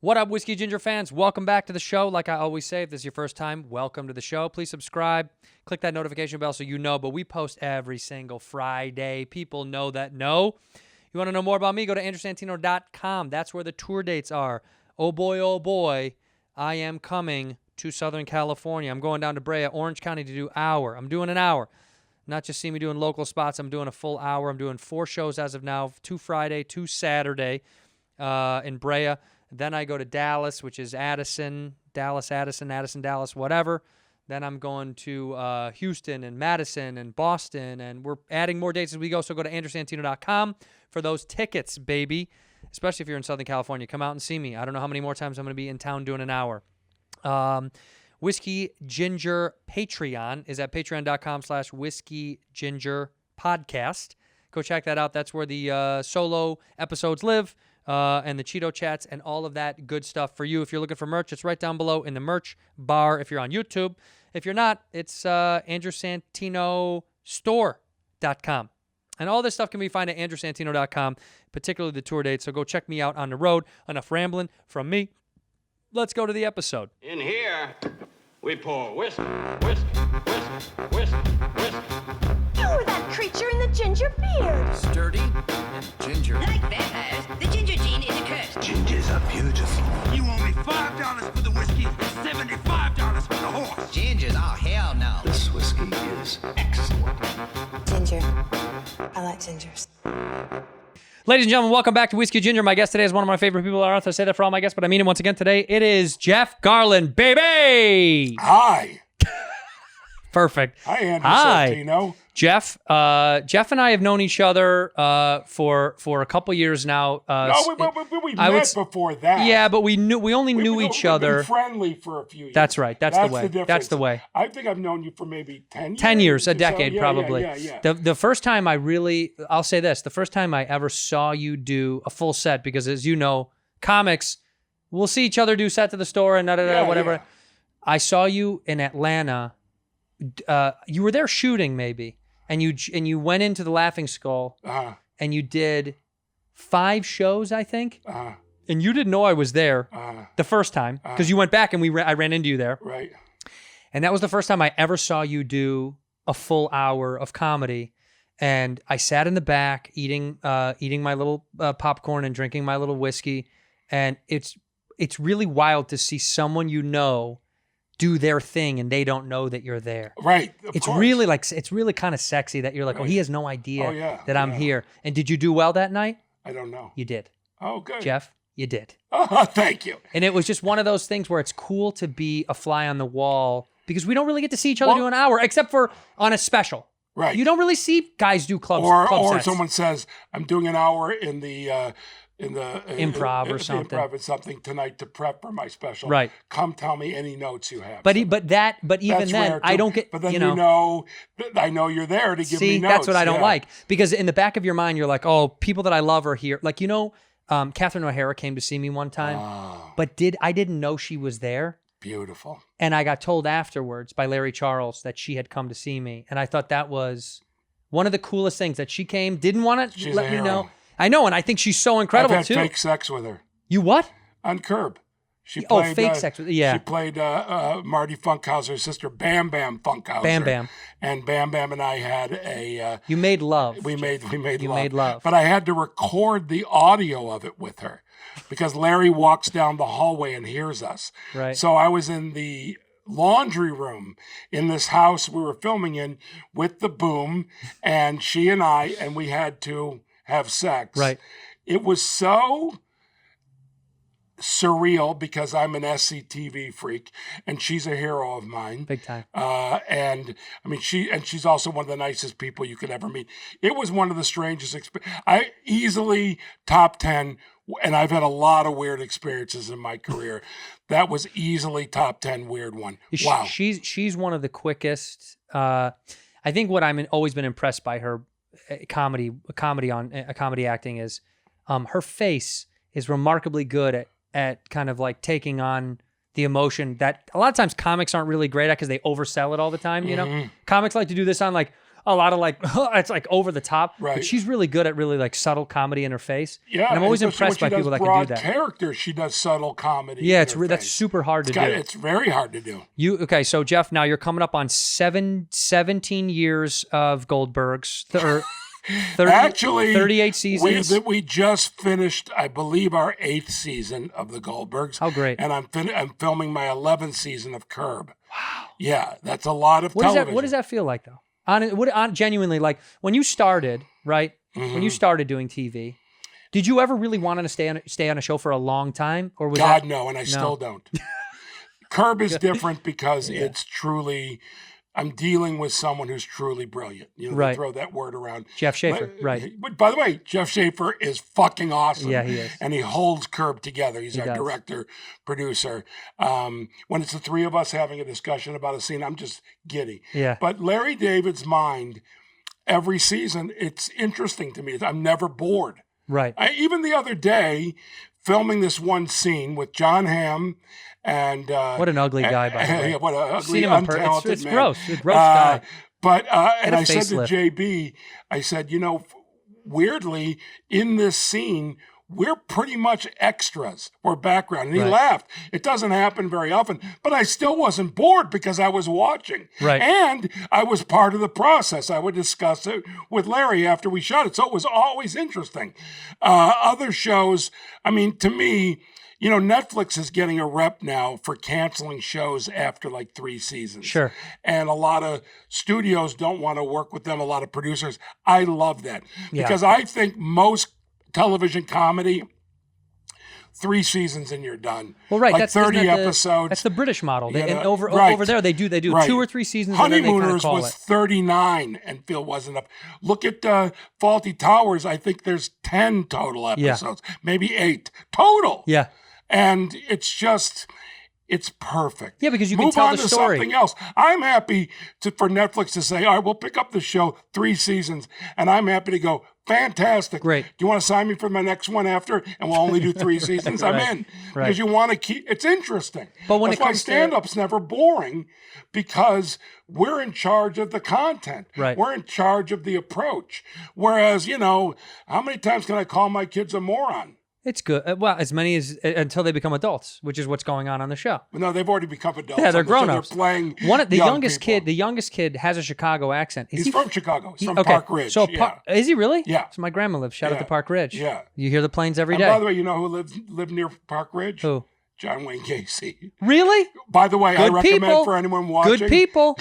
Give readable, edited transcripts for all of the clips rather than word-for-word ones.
What up, Whiskey Ginger fans? Welcome back to the show. Like I always say, if this is your first time, welcome to the show. Please subscribe. Click that notification bell so you know, but we post every single Friday. People know that know. You want to know more about me? Go to andrewsantino.com. That's where the tour dates are. Oh boy, I am coming to Southern California. I'm going down to Brea, Orange County to do hour. I'm doing an hour. Not just see me doing local spots. I'm doing a full hour. I'm doing 4 shows as of now, 2 Friday, 2 Saturday in Brea. Then I go to Dallas, which is Addison, Dallas, whatever. Then I'm going to Houston and Madison and Boston, and we're adding more dates as we go. So go to andrewsantino.com for those tickets, baby, especially if you're in Southern California. Come out and see me. I don't know how many more times I'm going to be in town doing an hour. Whiskey Ginger Patreon is at patreon.com/Whiskey Ginger Podcast. Go check that out. That's where the solo episodes live. And the Keto chats and all of that good stuff for you. If you're looking for merch, it's right down below in the merch bar if you're on YouTube. If you're not, it's andrewsantinostore.com. And all this stuff can be found at andrewsantino.com, particularly the tour dates. So go check me out on the road. Enough rambling from me. Let's go to the episode. In here, we pour whisk, whisk, whisk, whisk, whisk. You're that creature in the ginger beard. Sturdy and ginger. Like vampires, the ginger gene is a curse. Gingers are beautiful. You owe me $5 for the whiskey and $75 for the horse. Gingers? Oh, hell no. This whiskey is excellent. Ginger. I like gingers. Ladies and gentlemen, welcome back to Whiskey Ginger. My guest today is one of my favorite people on earth. I say that for all my guests, but I mean it once again today. It is Jeff Garlin, baby! Hi. Perfect. Hi, Andrew Santino. Jeff and I have known each other for a couple years now. We met before that. Yeah, but we only knew each other. We've been friendly for a few years. That's right. That's the way. The difference. That's the way. I think I've known you for maybe 10 years. 10 years, a So, decade probably. Yeah. The first time I'll say this, the first time I ever saw you do a full set, because as you know, comics, we'll see each other do sets at the store and whatever. Yeah. I saw you in Atlanta. You were there shooting maybe. And you went into the Laughing Skull and you did 5 shows, I think. And you didn't know I was there the first time because you went back and I ran into you there. Right. And that was the first time I ever saw you do a full hour of comedy. And I sat in the back eating my little popcorn and drinking my little whiskey. And it's really wild to see someone you know do their thing and they don't know that you're there. Right. It's really kind of sexy that you're like, oh, he has no idea that I'm here. And did you do well that night? I don't know. You did. Oh, good. Jeff, you did. Oh, thank you. And it was just one of those things where it's cool to be a fly on the wall because we don't really get to see each other do an hour except for on a special. Right. You don't really see guys do club or sets. someone says, I'm doing an hour in the improv or something. Improv or something tonight to prep for my special. Right. Come tell me any notes you have. But even then, I don't get. But then I know you're there to give me notes. That's what I don't like, because in the back of your mind you're like, oh, people that I love are here. Like Catherine O'Hara came to see me one time, but I didn't know she was there. Beautiful. And I got told afterwards by Larry Charles that she had come to see me, and I thought that was one of the coolest things that she came. Didn't want to let me know. I know, and I think she's so incredible, I've had too. fake sex with her. You what? On Curb. She played, fake sex with yeah. She played Marty Funkhauser's sister, Bam Bam Funkhauser. Bam Bam. And Bam Bam and I had a... you made love. We made You love. made love. But I had to record the audio of it with her because Larry walks down the hallway and hears us. Right. So I was in the laundry room in this house we were filming in with the boom, and she and we had to have sex. Right. It was so surreal because I'm an SCTV freak and she's a hero of mine. Big time. And I mean, she's also one of the nicest people you could ever meet. It was one of the strangest experiences. I easily top 10, and I've had a lot of weird experiences in my career. That was easily top 10 weird one. Wow. She's one of the quickest. I think what I'm always been impressed by her comedy acting is her face is remarkably good at kind of like taking on the emotion that a lot of times comics aren't really great at because they oversell it all the time. You know, comics like to do this on like, a lot of like, it's like over the top. Right. But she's really good at really like subtle comedy in her face. Yeah, and I'm always especially impressed by when she people that does can do broad that. Characters, she does subtle comedy. Yeah, in her that's face. super hard to do. It's very hard to do. Okay, so Jeff, now you're coming up on 17 years of Goldberg's, or 38 seasons. We just finished, I believe, our 8th season of the Goldbergs. Oh, great! And I'm filming my 11th season of Curb. Wow. Yeah, that's a lot of television. What does that feel like, though? Genuinely, like when you started, right? When you started doing TV, did you ever really want to stay on a show for a long time, or was God, that, no, and I still don't. Curb is different because it's truly. I'm dealing with someone who's truly brilliant. You know, they throw that word around. Jeff Schaffer, right. But by the way, Jeff Schaffer is fucking awesome. Yeah, he is. And he holds Curb together. He's our director, producer. When it's the three of us having a discussion about a scene, I'm just giddy. Yeah. But Larry David's mind, every season, it's interesting to me. I'm never bored. Right. Even the other day, filming this one scene with John Hamm and what an ugly guy, by the way. What an ugly, untalented it's man. Gross. It's a gross guy. But and I said facelift. to JB, I said, you know, weirdly in this scene, we're pretty much extras or background. And he laughed. It doesn't happen very often, but I still wasn't bored because I was watching. Right. And I was part of the process. I would discuss it with Larry after we shot it. So it was always interesting. Other shows, I mean, to me, you know, Netflix is getting a rep now for canceling shows after like 3 seasons. Sure. And a lot of studios don't want to work with them, a lot of producers. I love that because I think most television comedy, 3 seasons and you're done. Well, right. Like That's 30 episodes. That's the British model. Yeah, and over there, they do 2 or 3 seasons and then they kind of Honeymooners call was it. 39 and Phil wasn't up. Look at Faulty Towers. I think there's 10 total episodes, maybe 8 total. Yeah. And it's just, it's perfect. Yeah, because you can Move tell on the to story. something else. I'm happy for Netflix to say, all right, we'll pick up the show 3 seasons. And I'm happy to go, fantastic. Great. Do you want to sign me for my next one after? And we'll only do 3 seasons. I'm in. Right. Because you want to keep, it's interesting. But when That's it comes why stand-up's never boring because we're in charge of the content. Right. We're in charge of the approach. Whereas, you know, how many times can I call my kids a moron? It's good. Well, as many as until they become adults, which is what's going on the show. No, they've already become adults. Yeah, they're grown so ups. They're playing The young youngest people. kid has a Chicago accent. He's from Chicago. He's from okay. Park Ridge. So yeah. Is he really? Yeah. So my grandma lives. Shout out Yeah. to Park Ridge. Yeah. You hear the planes every And day. by the way, you know who lived near Park Ridge? Who? John Wayne Gacy. Really? By the way, Good I recommend people. for anyone watching. Good people.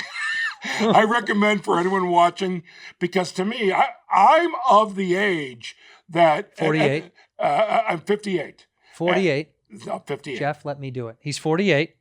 I recommend for anyone watching because to me, I'm of the age that 48. I'm 58. 48. No, 58. Jeff, let me do it. He's 48.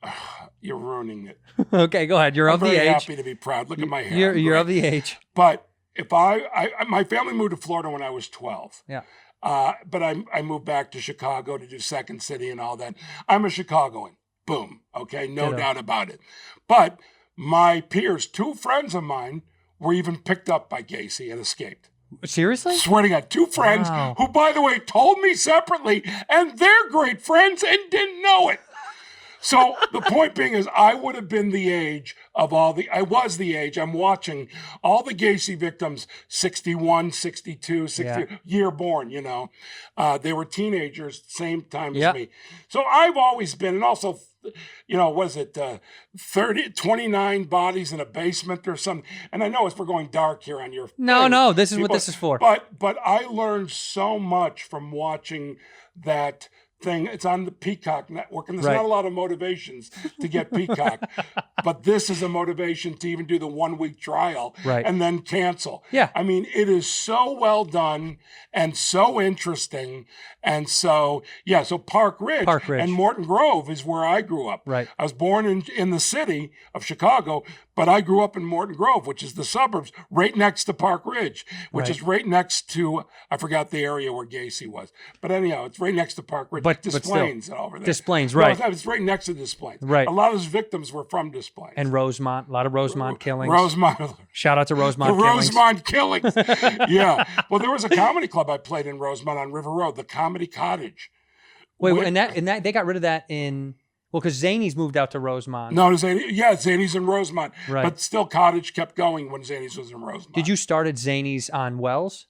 You're ruining it. Okay, go ahead. You're I'm of the very age. happy to be proud. Look at my hair. You're of the age. But if my family moved to Florida when I was 12. Yeah. But I moved back to Chicago to do Second City and all that. I'm a Chicagoan. Boom. Okay, no Ditto. doubt about it. But my peers, 2 friends of mine, were even picked up by Gacy and escaped. Seriously? Swear to God, 2 friends Wow. who, by the way, told me separately, and they're great friends and didn't know it. So the point being is I would have been the age of I was the age, I'm watching all the Gacy victims, 61, 62, 60, year born, you know. They were teenagers, same time as me. So I've always been, and also, you know, was it 29 bodies in a basement or something? And I know we're going dark here on your No, this is what this is for. But I learned so much from watching that thing. It's on the Peacock network, and there's not a lot of motivations to get Peacock, but this is a motivation to even do the 1-week trial and then cancel. Yeah. I mean, it is so well done and so interesting. And so, so Park Ridge and Morton Grove is where I grew up. Right. I was born in the city of Chicago, but I grew up in Morton Grove, which is the suburbs right next to Park Ridge, which is right next to, I forgot the area where Gacy was. But anyhow, it's right next to Park Ridge. But Des Plaines over there. Des Plaines, right. No, it's right next to Des Plaines. Right. A lot of his victims were from Des Plaines. And Rosemont, a lot of Rosemont killings. Rosemont. Shout out to Rosemont The killings. Rosemont killings. Yeah. Well, there was a comedy club I played in Rosemont on River Road, the Comedy Cottage. Wait, and that they got rid of that in Well, because Zany's moved out to Rosemont. No, Zany's in Rosemont. Right. But still, Cottage kept going when Zany's was in Rosemont. Did you start at Zany's on Wells?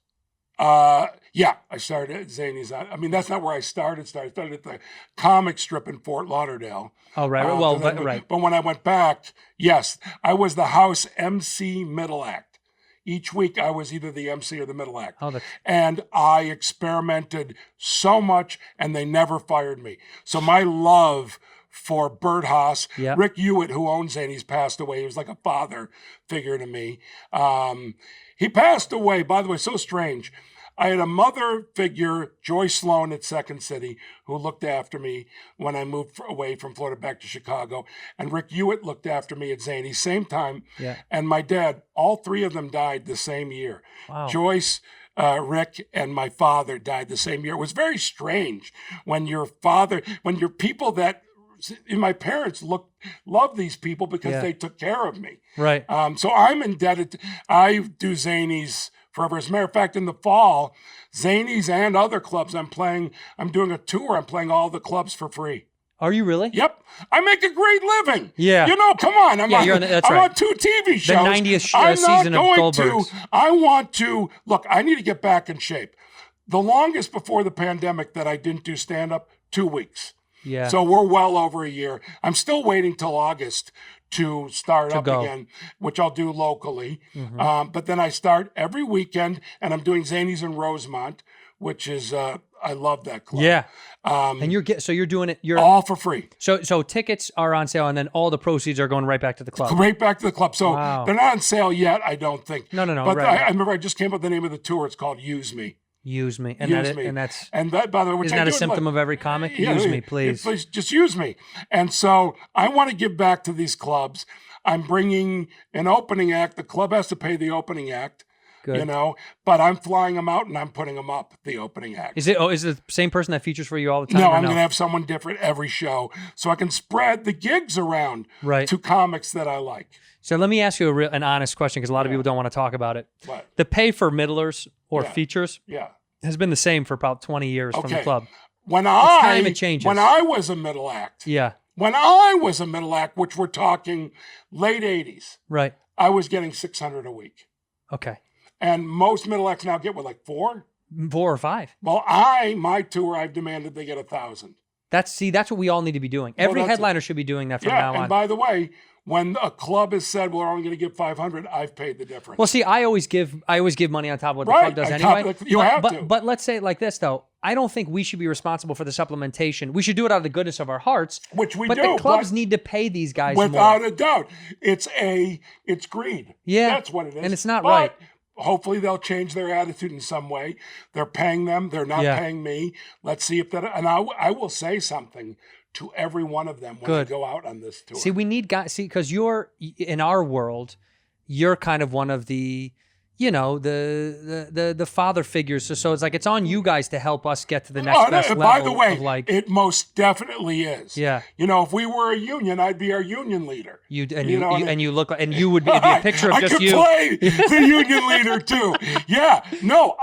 Yeah, I started at Zany's. I mean, that's not where I started. I started at the comic strip in Fort Lauderdale. Oh, right. But when I went back, yes, I was the house MC middle act. Each week, I was either the MC or the middle act. And I experimented so much, and they never fired me. So my love for Bert Haas, Rick Hewitt, who owns Zany's, passed away. He was like a father figure to me. He passed away, by the way, so strange. I had a mother figure, Joy Sloan at Second City, who looked after me when I moved away from Florida back to Chicago. And Rick Hewitt looked after me at Zany, same time. Yeah. And my dad, all three of them died the same year. Wow. Joyce, Rick, and my father died the same year. It was very strange when your people that, my parents love these people because they took care of me. Right. So I'm indebted. I do Zany's forever. As a matter of fact, in the fall, Zany's and other clubs, I'm doing a tour. I'm playing all the clubs for free. Are you really? Yep. I make a great living. Yeah. Come on. I'm that's right. on 2 TV shows. The 90th season of Goldberg. I want to, look, I need to get back in shape. The longest before the pandemic that I didn't do stand-up, 2 weeks. Yeah. So we're well over a year. I'm still waiting till August to start up again, which I'll do locally. Mm-hmm. But then I start every weekend, and I'm doing Zany's in Rosemont, which is I love that club. Yeah. And you're doing it. You're all for free. So tickets are on sale, and then all the proceeds are going right back to the club. Right back to the club. So they're not on sale yet, I don't think. No. But right. I remember I just came up with the name of the tour. It's called Use Me. Use me, And that, by the way, which isn't that a symptom of every comic? Yeah, use me, please. Please just use me. And so I want to give back to these clubs. I'm bringing an opening act. The club has to pay the opening act. Good. But I'm flying them out and I'm putting them up, the opening act. Is it the same person that features for you all the time? No, I'm going to have someone different every show so I can spread the gigs around to comics that I like. So let me ask you an honest question, because a lot of people don't want to talk about it. What? The pay for middlers or features Yeah. has been the same for about 20 years from the club. When it changes. When I was a middle act, which we're talking late 80s, right? I was getting $600 a week. Okay. And most middle acts now get like 4 or 5. Well, my tour, I've demanded they get 1,000. That's what we all need to be doing. Every headliner should be doing that from now on. And by the way, when a club has said, well, we're only going to give 500, I've paid the difference. Well, see, I always give money on top of what the club does anyway. You have to. But let's say it like this, though. I don't think we should be responsible for the supplementation. We should do it out of the goodness of our hearts. Which we do. But the clubs need to pay these guys without more. a doubt. It's greed. Yeah. That's what it is. And it's not right. Hopefully they'll change their attitude in some way. They're paying them. They're not paying me. Let's see if that. And I will say something to every one of them when I go out on this tour. See, we need guys. See, because you're in our world, you're kind of one of the, the father figures. So it's like it's on you guys to help us get to the next best level. By the way, it most definitely is. Yeah. If we were a union, I'd be our union leader. You look like, and you would be a picture of just you. I could play the union leader too. Yeah. No.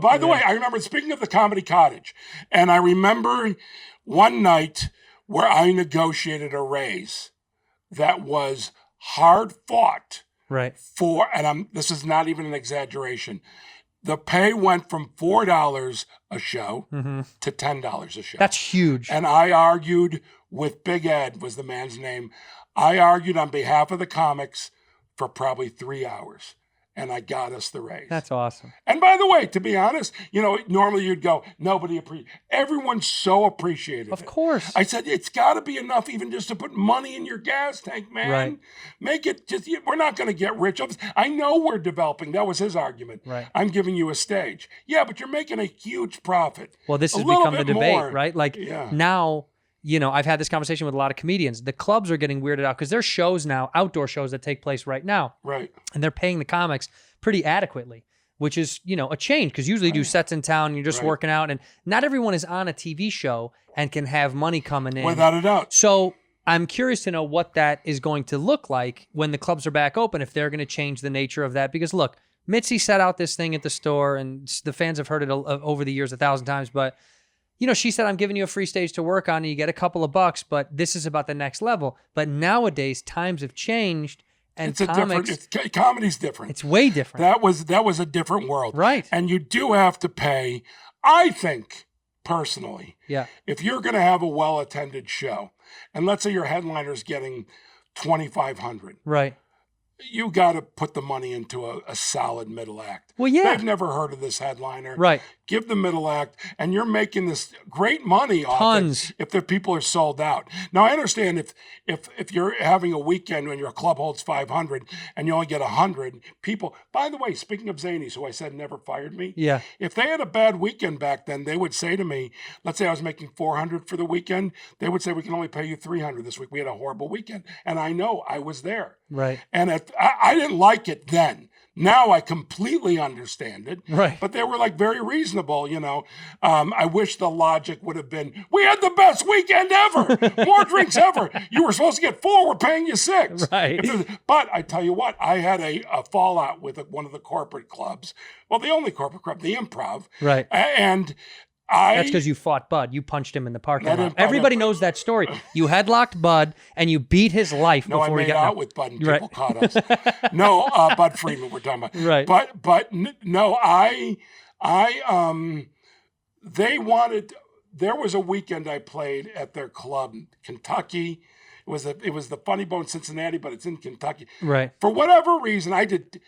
By the way, I remember speaking of the Comedy Cottage, and I remember one night where I negotiated a raise that was hard fought. Right. This is not even an exaggeration. The pay went from $4 a show to $10 a show. That's huge. And I argued with Big Ed, was the man's name. I argued on behalf of the comics for probably 3 hours. And I got us the raise. That's awesome. And by the way, to be honest, normally you'd go, nobody appreciates. Everyone's so appreciative. Of course. I said, it's got to be enough even just to put money in your gas tank, man. Right. Make it just, we're not going to get rich. I know we're developing. That was his argument. Right. I'm giving you a stage. Yeah, but you're making a huge profit. Well, this has become the debate, more. right? Like now, I've had this conversation with a lot of comedians. The clubs are getting weirded out because there's shows now, outdoor shows that take place right now. Right. And they're paying the comics pretty adequately, which is, a change because usually you do sets in town and you're just working out, and not everyone is on a TV show and can have money coming in. Without a doubt. So I'm curious to know what that is going to look like when the clubs are back open, if they're going to change the nature of that. Because look, Mitzi set out this thing at the store, and the fans have heard it over the years 1,000 times, but she said, I'm giving you a free stage to work on and you get a couple of bucks, but this is about the next level. But nowadays, times have changed and comedy's different. It's way different. That was a different world. Right. And you do have to pay, I think, personally, if you're going to have a well-attended show, and let's say your headliner's getting $2,500. Right. You got to put the money into a solid middle act. Well, yeah. They've never heard of this headliner. Right. Give the middle act, and you're making this great money off Tons. it if the people are sold out. Now, I understand if you're having a weekend when your club holds 500 and you only get 100 people. By the way, speaking of Zanies, who I said never fired me, if they had a bad weekend back then, they would say to me, let's say I was making 400 for the weekend, they would say, we can only pay you 300 this week. We had a horrible weekend. And I know I was there. Right. And I didn't like it then. Now I completely understand it. Right. But they were like very reasonable, I wish the logic would have been, we had the best weekend ever. More drinks ever. You were supposed to get 4, we're paying you 6. Right. But I tell you what, I had a fallout with one of the corporate clubs. Well, the only corporate club, the Improv. Right. And that's because you fought Bud. You punched him in the parking lot. Everybody knows that story. You headlocked Bud and you beat his life before he got out with Bud and people caught us. No, Bud Friedman we're talking about. Right. But no, they wanted. There was a weekend I played at their club in Kentucky. It was the Funny Bone Cincinnati, but it's in Kentucky. Right. For whatever reason, I did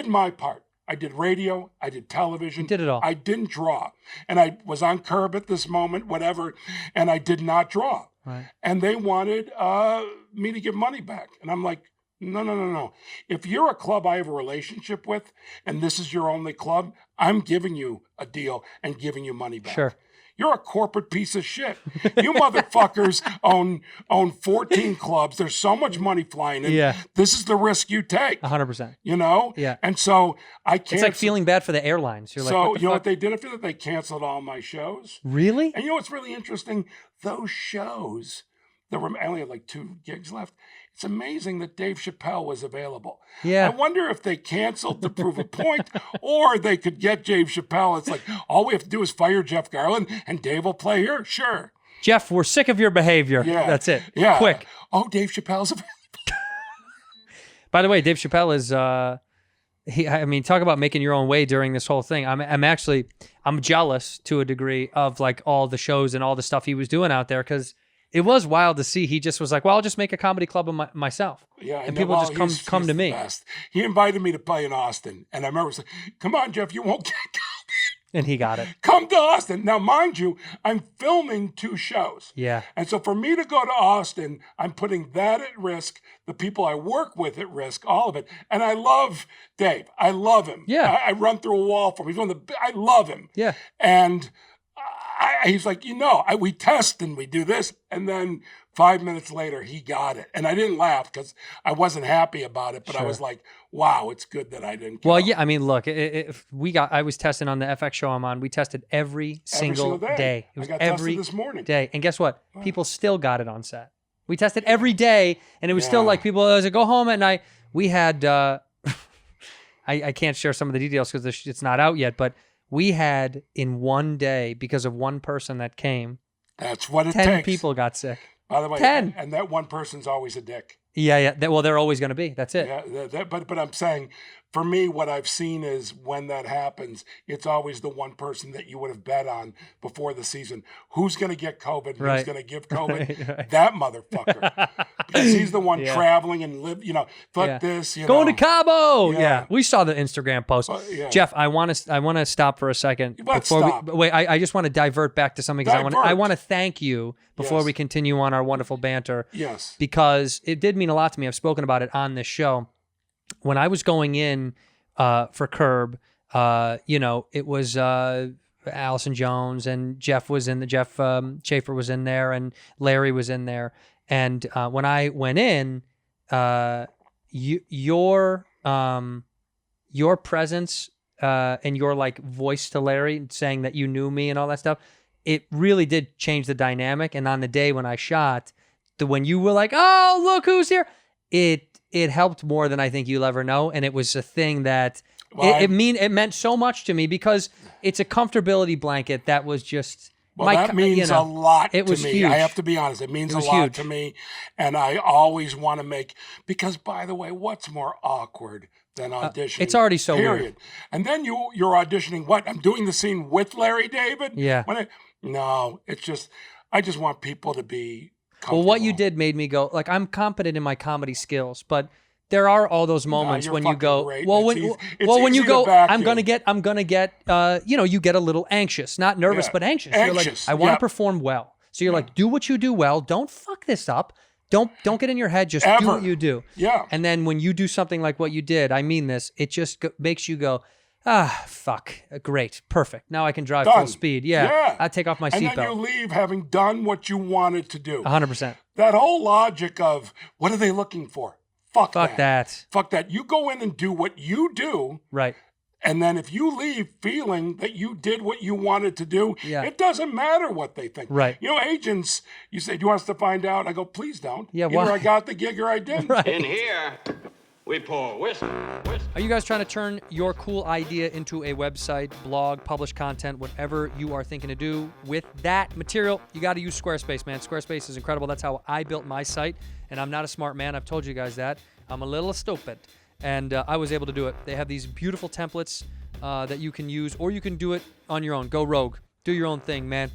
my part. I did radio, I did television. You did it all. I didn't draw. And I was on curb at this moment, whatever, and I did not draw. Right. And they wanted me to give money back. And I'm like, no. If you're a club I have a relationship with, and this is your only club, I'm giving you a deal and giving you money back. Sure. You're a corporate piece of shit. You motherfuckers own 14 clubs. There's so much money flying in. Yeah. This is the risk you take. 100%. Yeah. And so I can't. It's like feeling bad for the airlines. You're so like, you know what they did after that? They canceled all my shows. Really? And you know what's really interesting? Those shows, I only had like 2 gigs left. It's amazing that Dave Chappelle was available. Yeah. I wonder if they canceled to prove a point, or they could get Dave Chappelle. It's like, all we have to do is fire Jeff Garlin, and Dave will play here? Sure. Jeff, we're sick of your behavior. Yeah. That's it. Yeah. Quick. Oh, Dave Chappelle's available. By the way, Dave Chappelle is, talk about making your own way during this whole thing. I'm jealous to a degree of like all the shows and all the stuff he was doing out there, because it was wild to see. He just was like, well, I'll just make a comedy club of myself. Yeah, and people just come to me. Best. He invited me to play in Austin. And I remember saying, come on, Jeff, you won't get COVID. And he got it. Come to Austin. Now, mind you, I'm filming 2 shows. Yeah. And so for me to go to Austin, I'm putting that at risk, the people I work with at risk, all of it. And I love Dave. I love him. Yeah. I run through a wall for him. I love him. Yeah. And he's like, we test and we do this. And then 5 minutes later, he got it. And I didn't laugh because I wasn't happy about it. But I was like, wow, it's good that I didn't go. Well, yeah, look, I was testing on the FX show I'm on. We tested every single day. It was I got every tested this morning. day. And guess what? People still got it on set. We tested every day, and it was still like people, as I go home at night, we had, I can't share some of the details because it's not out yet, but we had in one day, because of one person that came, that's what it 10 takes. people got sick. By the way, 10. And that one person's always a dick. Yeah. They're always going to be. That's it. Yeah, but I'm saying, for me, what I've seen is when that happens, it's always the one person that you would have bet on before the season. Who's going to get COVID? And who's going to give COVID? Right. That motherfucker. Because he's the one traveling and this. Going to Cabo. Yeah. Yeah. We saw the Instagram post. Jeff, I want to stop for a second. Wait, I just want to divert back to something because I want to thank you before we continue on our wonderful banter. Yes. Because it did mean a lot to me. I've spoken about it on this show. When I was going in for Curb, it was Allison Jones and Jeff Schaefer was in there and Larry was in there. And when I went in, your presence and your like voice to Larry saying that you knew me and all that stuff, it really did change the dynamic. And on the day when I shot, when you were like, oh, look who's here, it helped more than I think you'll ever know. And it was a thing that it meant so much to me because it's a comfortability blanket that was just, Well, that means a lot it to was me. huge. I have to be honest. It means It a was lot huge. to me. And I always want to make, because by the way, what's more awkward than auditioning? it's already so period. weird. And then you're auditioning what? I'm doing the scene with Larry David? Yeah. No, it's just, I just want people to be comfortable. Well, what you did made me go, like, I'm competent in my comedy skills, but there are all those moments you're when you fucking go, great. well, It's when, easy- it's well, when you easy to go, back I'm you. gonna get, you get a little anxious, not nervous, Yeah. but anxious. You're like, Anxious, I want to yep. perform well. So you're like, do what you do well. Don't fuck this up. Don't get in your head. Just do Ever. what you do. Yeah. And then when you do something like what you did, I mean this, it just makes you go, fuck, great, perfect. Now I can drive full Done. speed. Yeah. Yeah. I take off my And then you seatbelt. leave having done what you wanted to do. 100%. That whole logic of what are they looking for? Fuck that. Fuck that. You go in and do what you do. Right. And then if you leave feeling that you did what you wanted to do, Yeah. it doesn't matter what they think. Right. You know, agents, you say, do you want us to find out? I go, please don't. Yeah, Either why? I got the gig or I didn't. Right. In here, we pour whiskey. Are you guys trying to turn your cool idea into a website, blog, publish content, whatever you are thinking to do with that material? You got to use Squarespace, man. Squarespace is incredible. That's how I built my site, and I'm not a smart man. I've told you guys that. I'm a little stupid, and I was able to do it. They have these beautiful templates that you can use, or you can do it on your own. Go rogue. Do your own thing, man.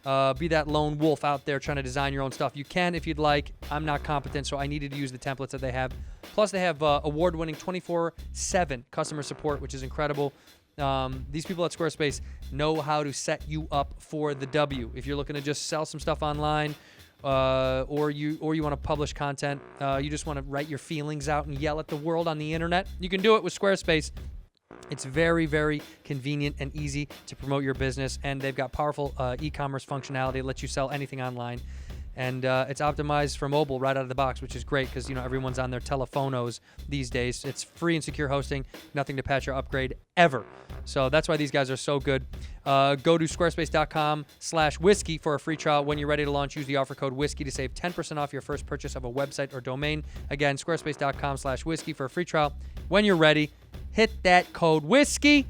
Be that lone wolf out there trying to design your own stuff. You can if you'd like. I'm not competent, so I needed to use the templates that they have. Plus, they have award-winning 24/7 customer support, which is incredible. These people at Squarespace know how to set you up for the W. If you're looking to just sell some stuff online, or you want to publish content, you just want to write your feelings out and yell at the world on the internet, you can do it with Squarespace. It's very, very convenient and easy to promote your business, and they've got powerful e-commerce functionality that lets you sell anything online. And it's optimized for mobile right out of the box, which is great because, everyone's on their telephonos these days. It's free and secure hosting, nothing to patch or upgrade ever. So that's why these guys are so good. Go to squarespace.com/whiskey for a free trial. When you're ready to launch, use the offer code whiskey to save 10% off your first purchase of a website or domain. Again, squarespace.com/whiskey for a free trial. When you're ready, hit that code whiskey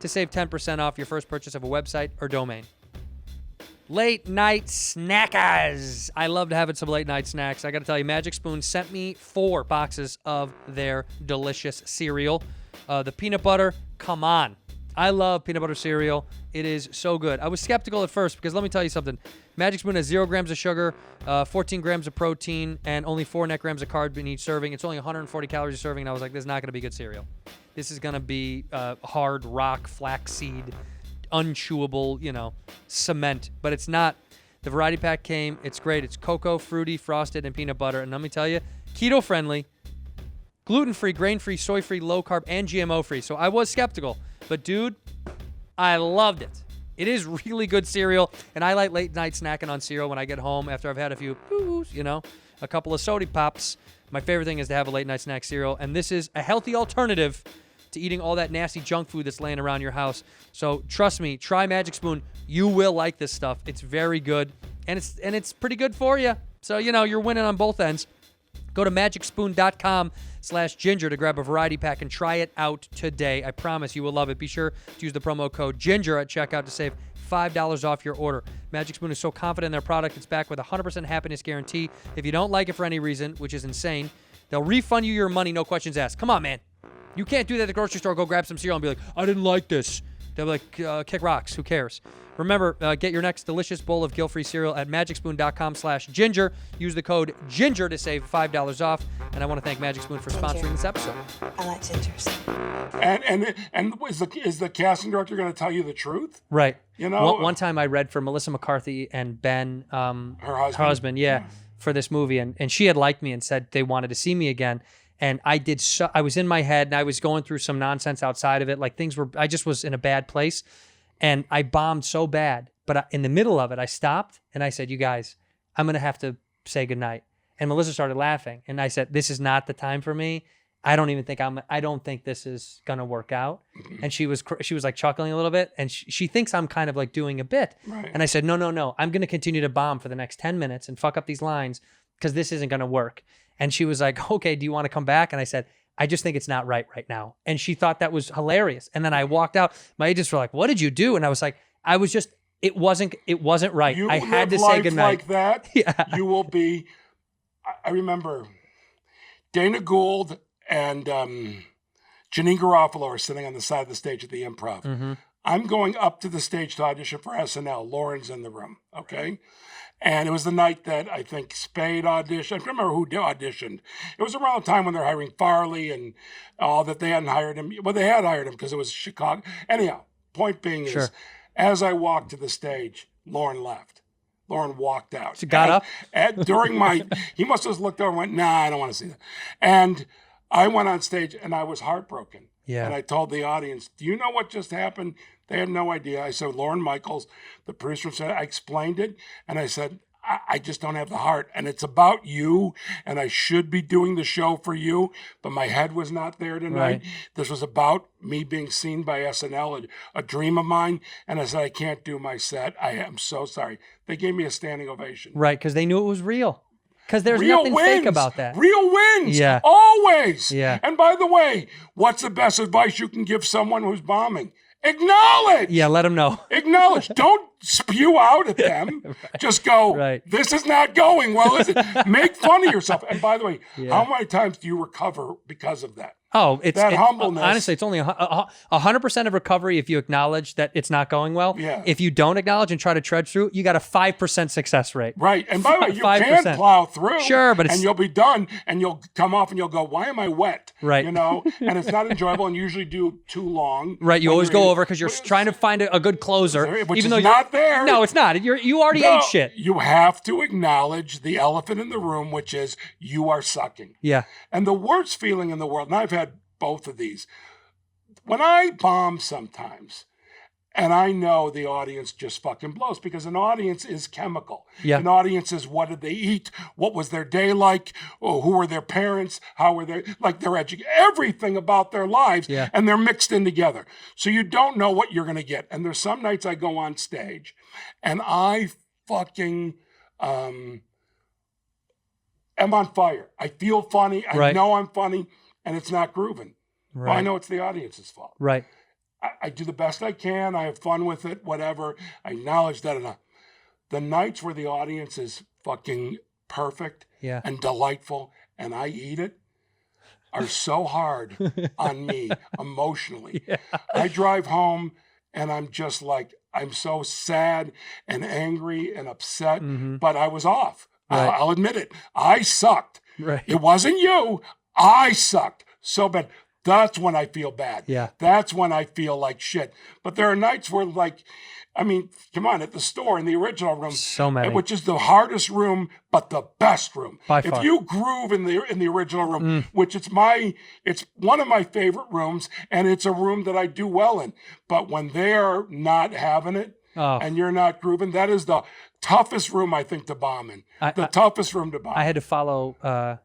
to save 10% off your first purchase of a website or domain. Late night snackers. I love having some late night snacks. I got to tell you, Magic Spoon sent me 4 boxes of their delicious cereal. The peanut butter, come on. I love peanut butter cereal. It is so good. I was skeptical at first because let me tell you something. Magic Spoon has 0 grams of sugar, 14 grams of protein, and only 4 net grams of carb in each serving. It's only 140 calories a serving, and I was like, this is not going to be good cereal. This is going to be hard rock, flaxseed, unchewable, cement. But it's not. The variety pack came. It's great. It's cocoa, fruity, frosted, and peanut butter. And let me tell you, keto-friendly, gluten-free, grain-free, soy-free, low-carb, and GMO-free. So I was skeptical. But, dude, I loved it. It is really good cereal, and I like late-night snacking on cereal when I get home after I've had a few, a couple of soda pops. My favorite thing is to have a late-night snack cereal, and this is a healthy alternative to eating all that nasty junk food that's laying around your house. So trust me, try Magic Spoon. You will like this stuff. It's very good, and it's pretty good for you. So, you're winning on both ends. Go to magicspoon.com/ginger to grab a variety pack and try it out today. I promise you will love it. Be sure to use the promo code GINGER at checkout to save $5 off your order. Magic Spoon is so confident in their product, it's backed with a 100% happiness guarantee. If you don't like it for any reason, which is insane, they'll refund you your money, no questions asked. Come on, man. You can't do that at the grocery store. Go grab some cereal and be like, I didn't like this. They'll be like, kick rocks. Who cares? Remember, get your next delicious bowl of guilt-free cereal at magicspoon.com/ginger. Use the code GINGER to save $5 off. And I want to thank Magic Spoon for sponsoring this episode. I like gingers. And is the casting director going to tell you the truth? Right. One time I read for Melissa McCarthy and Ben, her husband, for this movie, and she had liked me and said they wanted to see me again. And I was in my head and I was going through some nonsense outside of it. Like I just was in a bad place and I bombed so bad. But in the middle of it, I stopped and I said, you guys, I'm going to have to say goodnight. And Melissa started laughing. And I said, this is not the time for me. I don't think this is going to work out. And she was like chuckling a little bit. And she thinks I'm kind of like doing a bit. Right. And I said, no. I'm going to continue to bomb for the next 10 minutes and fuck up these lines because this isn't going to work. And she was like, okay, do you want to come back? And I said, I just think it's not right now. And she thought that was hilarious. And then I walked out. My agents were like, what did you do? And I was like, It wasn't right. You I had to live say life goodnight. like that, Yeah. you will be. I remember Dana Gould and Janine Garofalo are sitting on the side of the stage at the Improv. Mm-hmm. I'm going up to the stage to audition for SNL. Lauren's in the room, okay? And it was the night that I think Spade auditioned. I don't remember who auditioned. It was around the time when they're hiring Farley and all that they hadn't hired him. Well, they had hired him because it was Chicago. Anyhow, point being Sure. is, as I walked to the stage, Lorne left. Lorne walked out. So got up? During my, he must have looked over and went, nah, I don't want to see that. And I went on stage and I was heartbroken. Yeah. And I told the audience, do you know what just happened? They had no idea. I said, Lorne Michaels, the producer, said, I explained it. And I said, I just don't have the heart. And it's about you. And I should be doing the show for you. But my head was not there tonight. Right. This was about me being seen by SNL, a dream of mine. And I said, I can't do my set. I am so sorry. They gave me a standing ovation. Right, because they knew it was real. Because there's Real nothing wins. fake about that. Real wins. Yeah. Always. Yeah. And by the way, what's the best advice you can give someone who's bombing? Acknowledge. Yeah, let them know. Acknowledge. Don't spew out at them. Right. Just go, right. This is not going well, is it? Make fun of yourself. And by the way, how many times do you recover because of that? Oh, it's that humbleness. Honestly, it's only 100% of recovery if you acknowledge that it's not going well. Yeah. If you don't acknowledge and try to tread through, you got a 5% success rate. Right. And by the way, you 5%. can plow through. Sure, but and you'll be done and you'll come off and you'll go, why am I wet? Right. You know, and it's not enjoyable and usually do too long. Right. You always go over because you're trying to find a good closer. Which even is though not there. No, it's not. You already ate shit. You have to acknowledge the elephant in the room, which is you are sucking. Yeah. And the worst feeling in the world, and I've had both of these, when I bomb sometimes, and I know the audience just fucking blows because an audience is chemical. Yeah. An audience is what did they eat? What was their day like? Oh, who were their parents? How were they, like their education? Everything about their lives. Yeah. And they're mixed in together. So you don't know what you're going to get. And there's some nights I go on stage and I fucking am on fire. I feel funny. I know I'm funny and it's not grooving. Right. Well, I know it's the audience's fault. Right. I do the best I can. I have fun with it, whatever. I acknowledge that. The nights where the audience is fucking perfect and delightful and I eat it are so hard on me emotionally. Yeah. I drive home and I'm just like, I'm so sad and angry and upset, but I was off. Right. I'll admit it. I sucked. Right. It wasn't you. I sucked so bad. That's when I feel bad. Yeah. That's when I feel like shit. But there are nights where, like, I mean, come on, at the store in the original room, so many, which is the hardest room, but the best room. By far. If you groove in the original room, which it's one of my favorite rooms, and it's a room that I do well in. But when they're not having it and you're not grooving, that is the toughest room I think to bomb in. Toughest room to bomb. I had to follow.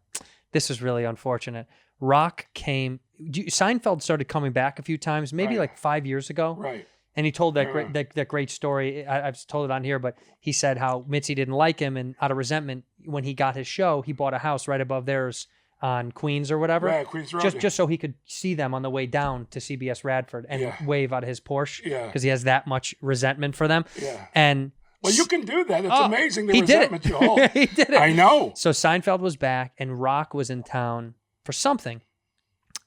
This is really unfortunate. Rock came. Seinfeld started coming back a few times, maybe like 5 years ago. Right. And he told that great story. I've told it on here, but he said how Mitzi didn't like him, and out of resentment, when he got his show, he bought a house right above theirs on Queens or whatever. Right, Queens Road. Just so he could see them on the way down to CBS Radford and wave out of his Porsche. Yeah. Because he has that much resentment for them. Yeah. And well, you can do that. It's amazing the he resentment did it. you hold. He did it. I know. So Seinfeld was back, and Rock was in town for something.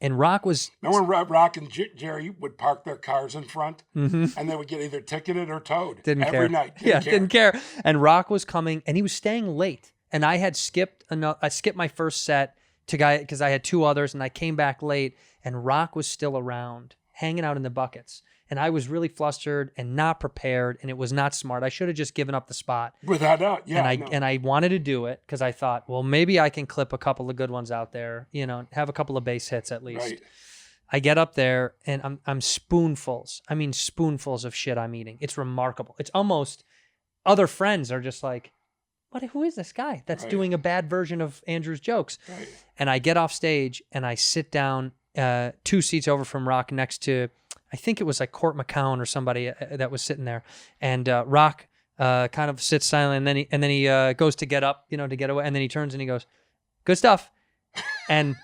And Rock was... Remember when Rock and Jerry would park their cars in front, and they would get either ticketed or towed every night. Didn't care. And Rock was coming, and he was staying late. And I had skipped my first set because I had two others, and I came back late, and Rock was still around, hanging out in the buckets. And I was really flustered and not prepared, and it was not smart. I should have just given up the spot. Without doubt, yeah. And I wanted to do it because I thought, well, maybe I can clip a couple of good ones out there, have a couple of base hits at least. Right. I get up there, and I'm spoonfuls. I mean, spoonfuls of shit I'm eating. It's remarkable. It's almost other friends are just like, who is this guy that's doing a bad version of Andrew's jokes? Right. And I get off stage, and I sit down 2 seats over from Rock next to, I think it was like Court McCown or somebody that was sitting there, and Rock kind of sits silent, and then he goes to get up, to get away, and then he turns and he goes, "Good stuff," and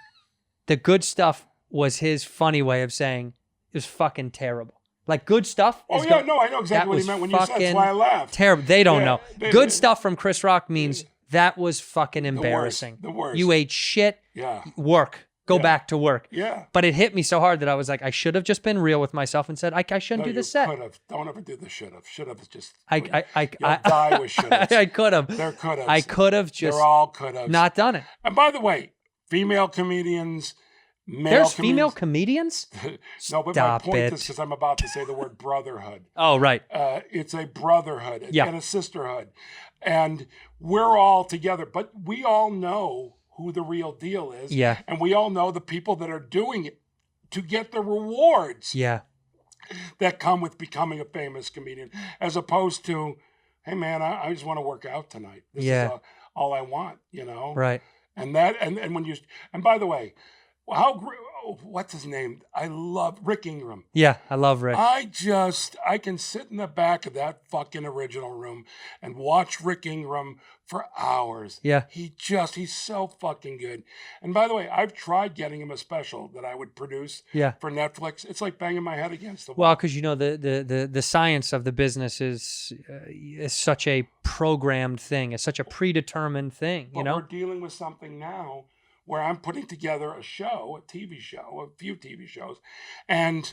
the good stuff was his funny way of saying it was fucking terrible. Like good stuff. Oh, yeah, no, I know exactly what he meant when you said. That's why I laughed. Terrible. They don't know. They- Good stuff from Chris Rock means that was fucking embarrassing. The worst. You ate shit. Yeah. Work. Go back to work. Yeah. But it hit me so hard that I was like, I should have just been real with myself and said, I shouldn't do the set. Could have. Don't ever do the should have. Should have just. I You'll die with should have. I could have. There could have. I could have just They're all could have. not done it. And by the way, female comedians, male There's comedians. female comedians? No, but Stop my point it. is because I'm about to say the word brotherhood. Oh, right. It's a brotherhood Yeah. and a sisterhood. And we're all together, but we all know who the real deal is. Yeah. And we all know the people that are doing it to get the rewards Yeah. that come with becoming a famous comedian, as opposed to, hey man, I just want to work out tonight. This Yeah. is all I want, you know? Right. And that, and when you, and by the way, what's his name? I love Rick Ingram. Yeah. I love Rick. I can sit in the back of that fucking original room and watch Rick Ingram for hours. Yeah. He's so fucking good. And by the way, I've tried getting him a special that I would produce Yeah. for Netflix. It's like banging my head against the wall. Well, because you know the science of the business is such a programmed thing. It's such a predetermined thing. But You know. we're dealing with something now where I'm putting together a show, a TV show, a few TV shows, and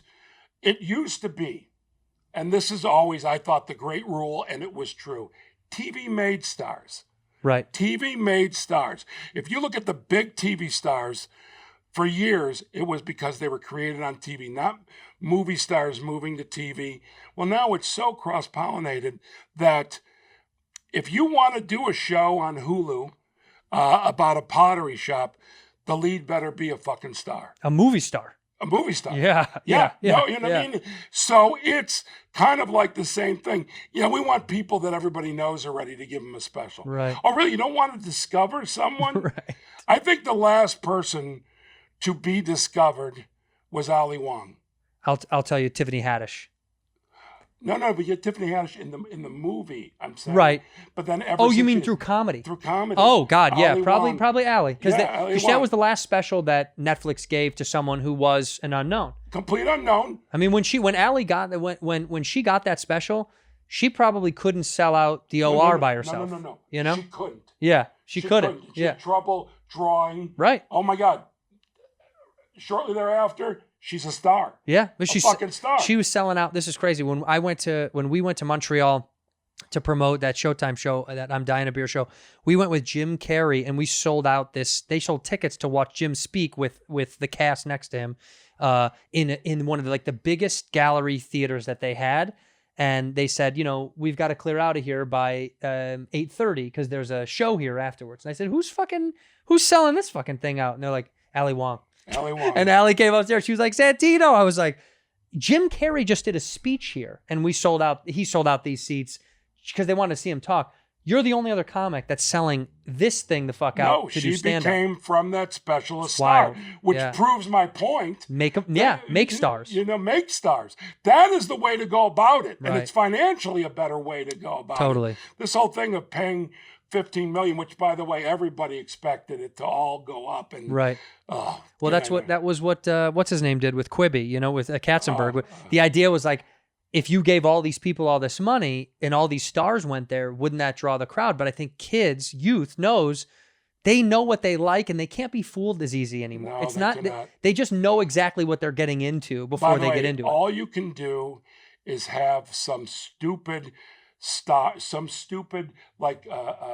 it used to be, and this is always, I thought, the great rule, and it was true. TV made stars. Right. TV made stars. If you look at the big TV stars, for years, it was because they were created on TV, not movie stars moving to TV. Well, now it's so cross-pollinated that if you want to do a show on Hulu about a pottery shop, the lead better be a fucking star. A movie star. A movie star. Yeah. No, you know what I mean? So it's kind of like the same thing. You know, we want people that everybody knows already to give them a special. Right. Oh, really? You don't want to discover someone? Right. I think the last person to be discovered was Ali Wong. I'll tell you, Tiffany Haddish. No, but you're Tiffany Haddish in the movie, I'm saying. Right. But then Oh, you mean through comedy? Through comedy. Oh God, yeah, Ali probably Wong. Ali, because Yeah, Ali that Wong. was the last special that Netflix gave to someone who was an unknown. Complete unknown. I mean, when she got that special, she probably couldn't sell out the OR by herself. No. You know? She couldn't. Yeah, she couldn't. She Yeah, had trouble drawing. right. Oh my God. Shortly thereafter, she's a star. Yeah, but she's fucking star. She was selling out. This is crazy. When we went to Montreal to promote that Showtime show, that I'm Dying a Beer show, we went with Jim Carrey and we sold out this. They sold tickets to watch Jim speak with the cast next to him, in one of the biggest gallery theaters that they had. And they said, you know, we've got to clear out of here by 8:30 because there's a show here afterwards. And I said, who's selling this fucking thing out? And they're like, Ali Wong. Ali Wong. And Ali came upstairs. She was like, Santino. I was like, Jim Carrey just did a speech here, and he sold out these seats because they wanted to see him talk. You're the only other comic that's selling this thing the fuck out to do stand-up. She became from that special a star, wild. which Yeah. proves my point. Make stars. You know, make stars. That is the way to go about it, and Right. it's financially a better way to go about it. Totally. This whole thing of paying $15 million, which by the way, everybody expected it to all go up, and Right. Oh, Well, that was what what's his name did with Quibi, you know, with Katzenberg. The idea was like, if you gave all these people all this money and all these stars went there, wouldn't that draw the crowd? But I think youth knows, they know what they like and they can't be fooled as easy anymore. No, It's they not, cannot. they just know exactly what they're getting into By before the they way, get into it. all you can do is have some stupid star, some stupid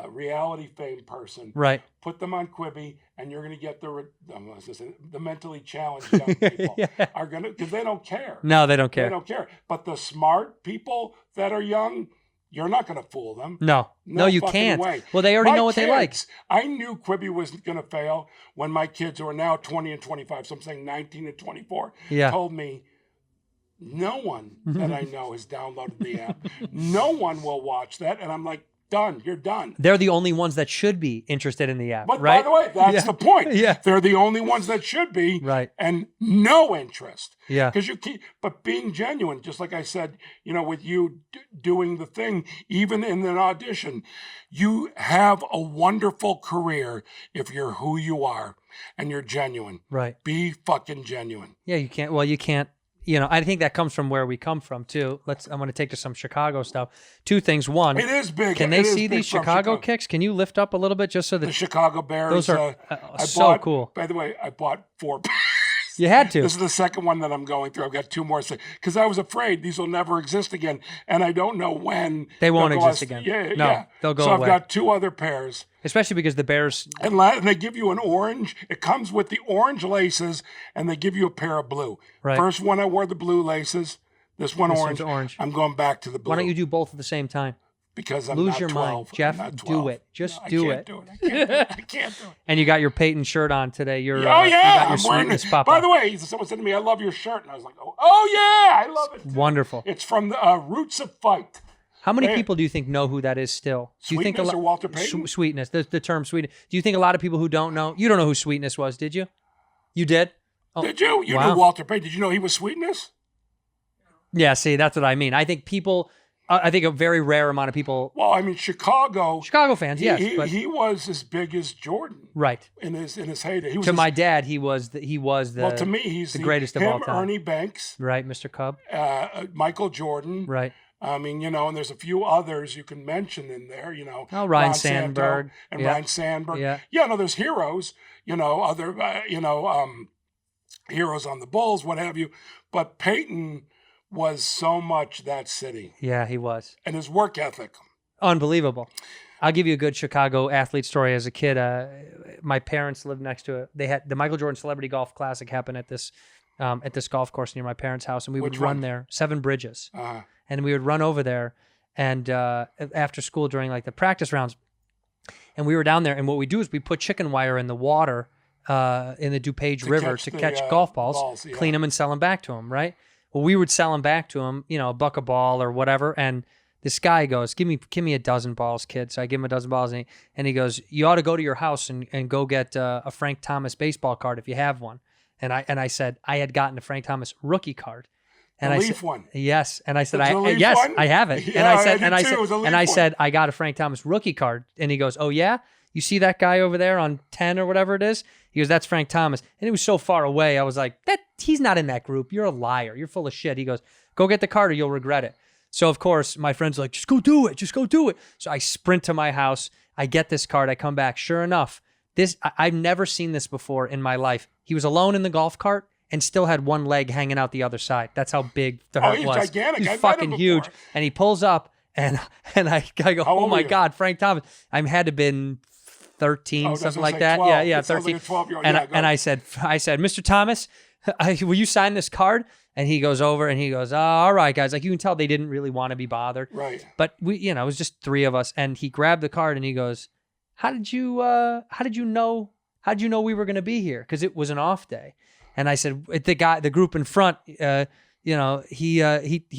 reality fame person, Right. put them on Quibi, and you're going to get the mentally challenged young people are going to, because they don't care. No, they don't care. They don't care. But the smart people that are young, you're not going to fool them. No, you fucking can't. way. Well, they already My know what they like. kids, I knew Quibi was going to fail when my kids, who are now 20 and 25, so I'm saying 19 and 24, Yeah. told me, no one that I know has downloaded the app. No one will watch that. And I'm like, done. You're done. They're the only ones that should be interested in the app, But right? by the way, that's the point. Yeah. They're the only ones that should be. Right. And no interest. Yeah. Because but being genuine, just like I said, you know, with you doing the thing, even in an audition, you have a wonderful career if you're who you are and you're genuine. Right. Be fucking genuine. Yeah, you can't. Well, you can't. I think that comes from where we come from too. I'm going to take to some Chicago stuff. Two things. One, It is big. can It they is see big these from Chicago kicks? Can you lift up a little bit just so The that Chicago Bears. those are I so bought, cool? By the way, I bought 4 pairs. You had to. This is the second one that I'm going through. I've got 2 more because I was afraid these will never exist again, and I don't know when They won't they'll go exist again. Yeah, No, yeah. they'll go so away. I've got 2 other pairs, Especially because the Bears. and they give you an orange. It comes with the orange laces, and they give you a pair of blue. Right. First one I wore the blue laces. This one This orange. one's orange. I'm going back to the blue. Why don't you do both at the same time? Because I'm Lose not your 12. mind, I'm Jeff. not Do 12. it. Just No, do I it. can't do it. I can't do it. I can't do it. And you got your Peyton shirt on today. You're, Oh you yeah, got your I'm wearing sweetness it. papa. By the way, someone said to me, "I love your shirt," and I was like, "Oh yeah, I love it." Wonderful. It's from the Roots of Fight. How many Hey. people do you think know who that is still? Do you think Sweetness or Walter Payton? Sweetness, the term sweetness. Do you think a lot of people who don't know? You don't know who Sweetness was, did you? You did? Oh, Did you? You wow. knew Walter Payton. Did you know he was Sweetness? Yeah, see, that's what I mean. I think people, I think a very rare amount of people, Well, I mean, Chicago fans, yes, but he was as big as Jordan right. in his heyday. He was To as- my dad, he was the well, to me, he's the greatest of him, all time. Ernie Banks, Right, Mr. Cub. Michael Jordan. Right. I mean, and there's a few others you can mention in there, Oh, Ryan Ron Santo Sandberg. and Yeah. Ryan Sandberg. Yeah. No, there's heroes, other, heroes on the Bulls, what have you. But Peyton was so much that city Yeah, he was. and his work ethic. Unbelievable. I'll give you a good Chicago athlete story. As a kid, my parents lived next to it. They had the Michael Jordan Celebrity Golf Classic happen at this golf course near my parents' house, and we would Which run one? there, 7 Bridges, Uh, and we would run over there, and after school during like the practice rounds, and we were down there, and what we do is we put chicken wire in the water in the DuPage River catch to the, catch golf balls, yeah. clean them, and sell them back to them. Right. Well, we would sell them back to him, $1 a ball or whatever, and this guy goes, give me a dozen balls, kid. So I give him a dozen balls, and he goes, you ought to go to your house and go get a Frank Thomas baseball card if you have one. And I said I had gotten a Frank Thomas rookie card, and The I Leaf said, one. yes, and I said, The Leaf yes, one? I have it, Yeah, and I said, I did too. It was a Leaf and I one. said, I got a Frank Thomas rookie card, and he goes, oh yeah, you see that guy over there on 10 or whatever it is? He goes, that's Frank Thomas, and it was so far away. I was like, he's not in that group. You're a liar. You're full of shit. He goes, go get the card or you'll regret it. So, of course, my friend's like, just go do it. Just go do it. So I sprint to my house. I get this card. I come back. Sure enough, I've never seen this before in my life. He was alone in the golf cart and still had one leg hanging out the other side. That's how big the hurt he's was. gigantic. He's I've met fucking him huge. before. And he pulls up, and I go, How oh old my were you? God, Frank Thomas. I had to been 13, Oh, that's something what I like say, that. 12. Yeah, It sounds 13. like a 12-year-old. And, Yeah, go and ahead. I said, Mr. Thomas, will you sign this card? And he goes over and he goes, oh, all right, guys. Like, you can tell they didn't really want to be bothered. Right. But we, it was just 3 of us. And he grabbed the card and he goes, how did you know we were going to be here? Because it was an off day. And I said, the group in front, he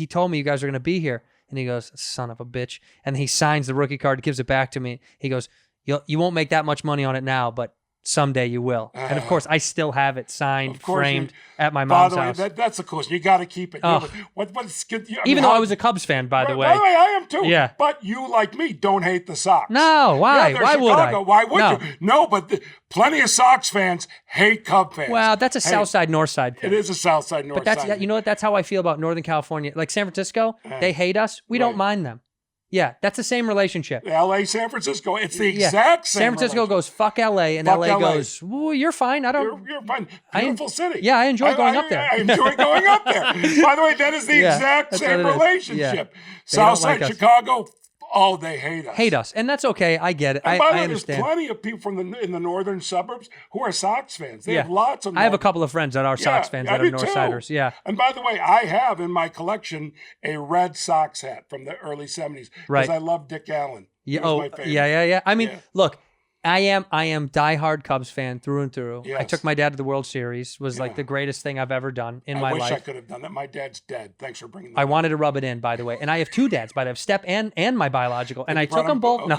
told me you guys are going to be here. And he goes, son of a bitch. And he signs the rookie card, gives it back to me. He goes, you won't make that much money on it now, but someday you will. And of course, I still have it signed, Of course, framed you- at my By mom's the way, house. that's a course. You got to keep it. Oh. What's good? Even though I was a Cubs fan, by the way. By the way, I am too. Yeah. But you, like me, don't hate the Sox. No, why? Yeah, they're Why would I? Chicago. Why would No. you? No, but plenty of Sox fans hate Cub fans. Well, that's a Hey, South Side, North Side thing. It is a South Side, North But that's, Side. you know what? That's how I feel about Northern California. Like San Francisco, they hate us. We don't Right. mind them. Yeah, that's the same relationship. L.A., San Francisco. It's the Yeah. exact same. San Francisco goes, fuck LA, and Fuck LA, LA. goes, well, you're fine. I don't. You're fine. I- Beautiful city. yeah, I enjoy going up there. I enjoy going up there. By the way, that is the Yeah, exact that's same what it is. relationship. Yeah. They South don't Side like us. Chicago. Oh, they hate us. Hate us. And that's okay. I get it. And I by the way, there's understand. plenty of people in the northern suburbs who are Sox fans. They Yeah. have lots of. I have a Northern- couple of friends that are Sox fans I that are do North too. Siders. Yeah. And by the way, I have in my collection a red Sox hat from the early 70s. Right. Because I love Dick Allen. He Yeah. was Oh, my favorite. yeah. I mean, Yeah. look, I am diehard Cubs fan through and through. I Yes. took my dad to the World Series. Was like the greatest thing I've ever done in my I wish life. I could have done that. My dad's dead. Thanks for bringing that I up. wanted to rub it in, by the way. And I have 2 dads, but I have Step and my biological. And I brought took them them both. No.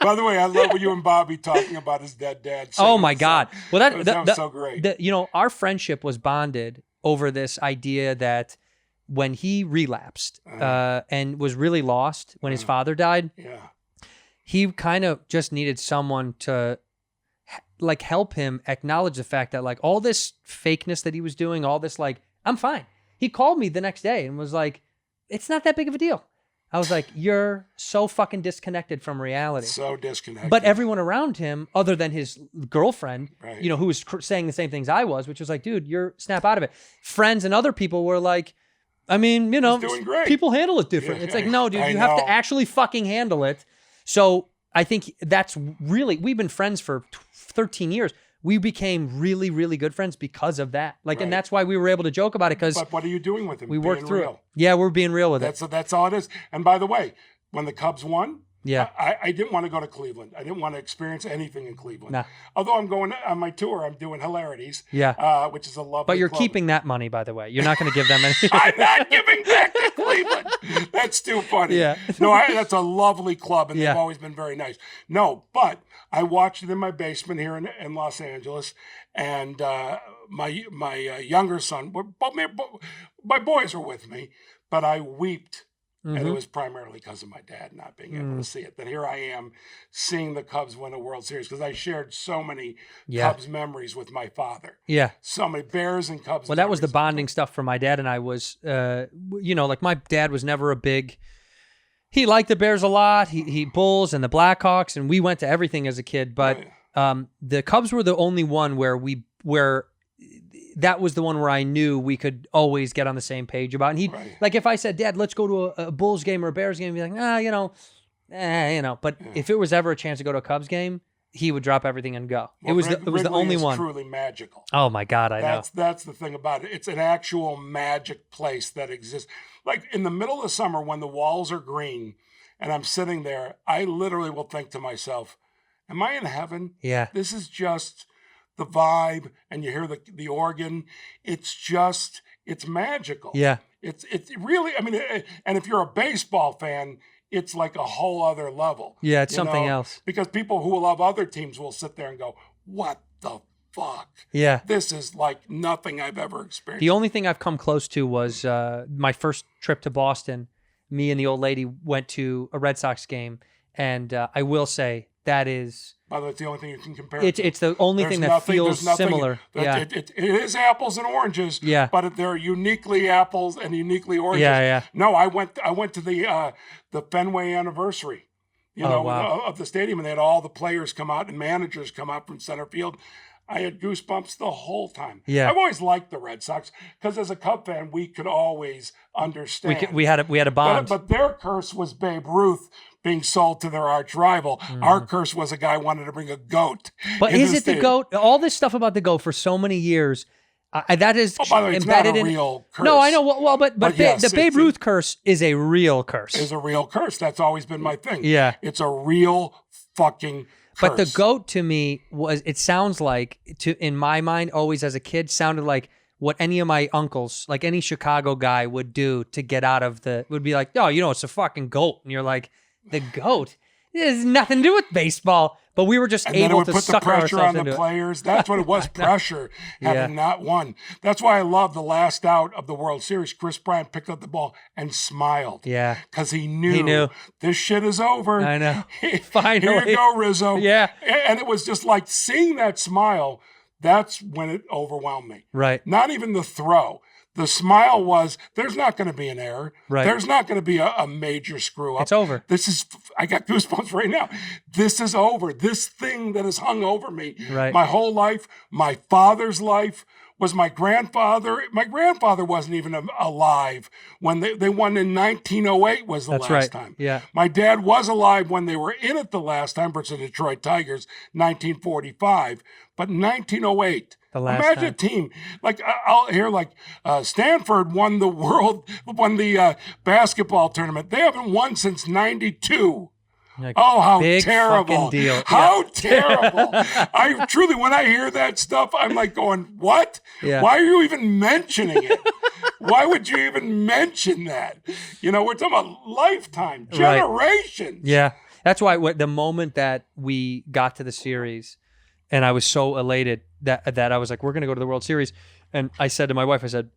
By the way, I love when you and Bobby talking about his dead dad. Oh my God. Well, that was so great. Our friendship was bonded over this idea that when he relapsed and was really lost when his father died, Yeah. he kind of just needed someone to like help him acknowledge the fact that like all this fakeness that he was doing, all this like I'm fine. He called me the next day and was like, it's not that big of a deal. I was like, you're so fucking disconnected from reality. So disconnected. But everyone around him, other than his girlfriend, Right. who was saying the same things I was, which was like, dude, you're snap out of it. Friends and other people were like, I mean, doing great. people handle it different. Yeah, It's like, no, dude, I you have know. to actually fucking handle it. So I think that's really, we've been friends for 13 years. We became really, really good friends because of that. Like, and Right. that's why we were able to joke about it, because But what are you doing with him? we worked Being through real. it. Yeah, we're being real with it. That's all it is. And by the way, when the Cubs won, Yeah. I didn't want to go to Cleveland. I didn't want to experience anything in Cleveland. Nah. Although I'm going on my tour, I'm doing Hilarities. Yeah. Which is a lovely But you're club. keeping that money, by the way. You're not going to give them any. I'm not giving back to Cleveland. That's too funny. Yeah. No, that's a lovely club, and Yeah. they've always been very nice. No, but I watched it in my basement here in Los Angeles, and my younger son, my boys were with me, but I wept. And Mm-hmm. it was primarily because of my dad not being able to see it. That here I am seeing the Cubs win a World Series, because I shared so many Cubs memories with my father. Yeah. So many Bears and Cubs. Well, that was the memories. bonding stuff for my dad and I was, like my dad was never he liked the Bears a lot. He Bulls and the Blackhawks, and we went to everything as a kid. But the Cubs were the only one where that was the one where I knew we could always get on the same page about. And like if I said, Dad, let's go to a Bulls game or a Bears game, he'd be like, But if it was ever a chance to go to a Cubs game, he would drop everything and go. Well, it was the Wrigley only is one. truly magical. Oh my God, I know. That's the thing about it. It's an actual magic place that exists. Like in the middle of summer when the walls are green and I'm sitting there, I literally will think to myself, am I in heaven? Yeah. This is just the vibe, and you hear the organ. It's magical. Yeah. It's really, I mean, and if you're a baseball fan, it's like a whole other level. Yeah, it's you something know? else. Because people who love other teams will sit there and go, what the fuck? Yeah. This is like nothing I've ever experienced. The only thing I've come close to was my first trip to Boston. Me and the old lady went to a Red Sox game, and I will say that is. By the way, it's the only thing you can compare. It's the only thing that feels similar. Yeah. It is apples and oranges. Yeah. But they're uniquely apples and uniquely oranges. Yeah. No, I went to the Fenway anniversary. Wow. Of the stadium, and they had all the players come out and managers come out from center field. I had goosebumps the whole time. Yeah. I've always liked the Red Sox because as a Cub fan, we could always understand. We had a bond. But their curse was Babe Ruth being sold to their arch rival. Our curse was a guy wanted to bring a goat. But into is it the stadium. GOAT? All this stuff about the GOAT for so many years, that is By the way, it's not embedded a in. real curse. No, I know. Well, but yes, the Babe it's Ruth curse is a real curse. Is a real curse. That's always been my thing. Yeah. It's a real fucking curse. But the GOAT to me it sounds like, in my mind, always as a kid, sounded like what any of my uncles, like any Chicago guy would do to get out of would be like, oh, it's a fucking GOAT. And you're like, the GOAT? It has nothing to do with baseball. But we were just and then it able would to put the sucker pressure on ourselves the into it. players. That's what it was, pressure, having not won. That's why I love the last out of the World Series. Chris Bryant picked up the ball and smiled. Yeah. Because he knew knew. this shit is over. I know. Here Finally. you go, Rizzo. Yeah. And it was just like seeing that smile, that's when it overwhelmed me. Right. Not even the throw. The smile was, there's not going to be an error. Right. There's not going to be a major screw up. It's over. I got goosebumps right now. This is over. This thing that has hung over me Right. my whole life, my father's life, was my grandfather. My grandfather wasn't even alive when they won in 1908 was the That's last right. time. Yeah. My dad was alive when they were in it the last time versus the Detroit Tigers, 1945. But 1908. The last Imagine time. a team like I'll hear like Stanford won the basketball tournament. They haven't won since '92. Like, Oh, how big terrible! fucking deal. How terrible! I truly, when I hear that stuff, I'm like going, "What? Yeah. Why are you even mentioning it? Why would you even mention that? We're talking about lifetime, generations." Yeah. That's why the moment that we got to the series, and I was so elated that I was like, we're going to go to the World Series. And I said to my wife, I said,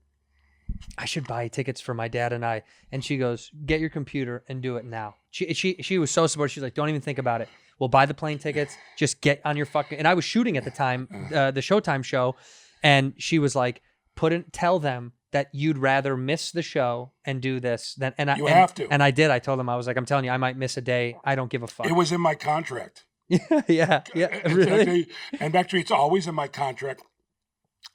I should buy tickets for my dad and I. And she goes, get your computer and do it now. She was so supportive. She's like, don't even think about it. We'll buy the plane tickets. Just get on your fucking... And I was shooting at the time, the Showtime show. And she was like, tell them that you'd rather miss the show and do this than You have to. And I did. I told him, I was like, I'm telling you, I might miss a day. I don't give a fuck. It was in my contract. yeah. Really? And actually, it's always in my contract.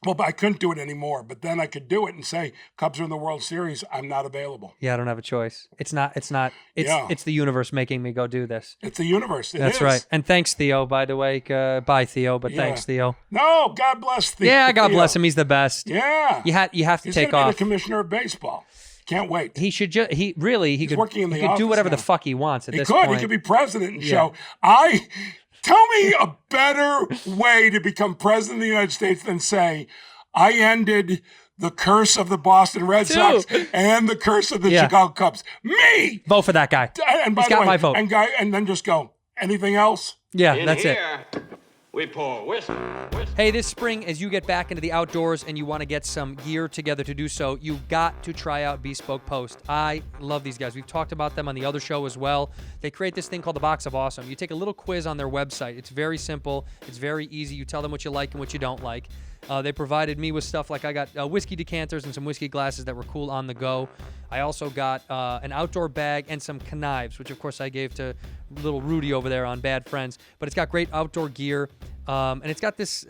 Well, but I couldn't do it anymore. But then I could do it and say, Cubs are in the World Series. I'm not available. Yeah, I don't have a choice. It's the universe making me go do this. It's the universe. That's right. And thanks, Theo, by the way. Bye, Theo, but thanks, Theo. No, God bless Theo. Yeah, God bless him. He's the best. Yeah. You have to He's take gonna be off. the commissioner of baseball. Can't wait. He should just, he could, working in the he could do office whatever now. the fuck he wants at He this could. point. He could be president and show. Tell me a better way to become president of the United States than say, I ended the curse of the Boston Red Sox and the curse of the Chicago Cubs. Me! Vote for that guy. And by He's the got way, my vote. And then just go, anything else? Yeah, In that's it. here, we pour whiskey. Hey, this spring, as you get back into the outdoors and you want to get some gear together to do so, you got to try out Bespoke Post. I love these guys. We've talked about them on the other show as well. They create this thing called the Box of Awesome. You take a little quiz on their website. It's very simple. It's very easy. You tell them what you like and what you don't like. They provided me with stuff like I got whiskey decanters and some whiskey glasses that were cool on the go. I also got an outdoor bag and some knives, which of course I gave to little Rudy over there on Bad Friends. But it's got great outdoor gear, and it's got this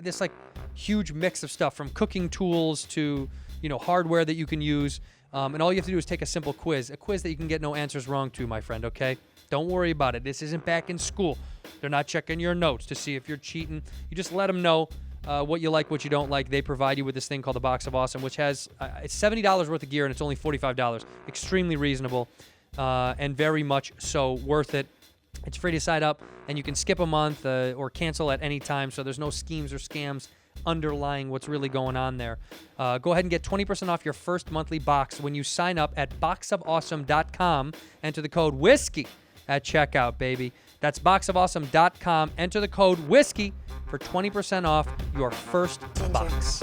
this like huge mix of stuff from cooking tools to hardware that you can use. And all you have to do is take a simple quiz, a quiz that you can get no answers wrong to, my friend. Okay, don't worry about it. This isn't back in school. They're not checking your notes to see if you're cheating. You just let them know what you like, what you don't like. They provide you with this thing called the Box of Awesome, which has it's $70 worth of gear and it's only $45. Extremely reasonable and very much so worth it. It's free to sign up, and you can skip a month or cancel at any time, so there's no schemes or scams underlying what's really going on there. Go ahead and get 20% off your first monthly box when you sign up at boxofawesome.com. Enter the code WHISKEY at checkout, baby. That's boxofawesome.com. Enter the code WHISKEY for 20% off your first box.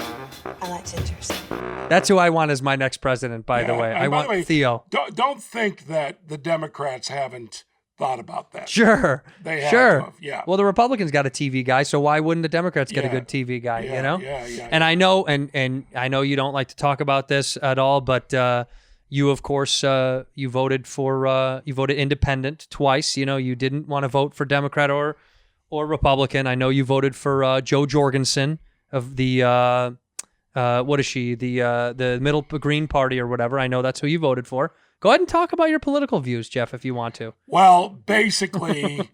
I like gingers. That's who I want as my next president, by the way. I want Theo. Don't think that the Democrats haven't thought about that. Sure. They have sure. to have, yeah. Well, the Republicans got a TV guy, so why wouldn't the Democrats get a good TV guy, Yeah, you know? yeah. And I know and I know you don't like to talk about this at all, but you of course you voted independent twice. You didn't want to vote for Democrat or Republican. I know you voted for Jo Jorgensen of the what is she? The Middle Green Party or whatever. I know that's who you voted for. Go ahead and talk about your political views, Jeff, if you want to. Well, basically,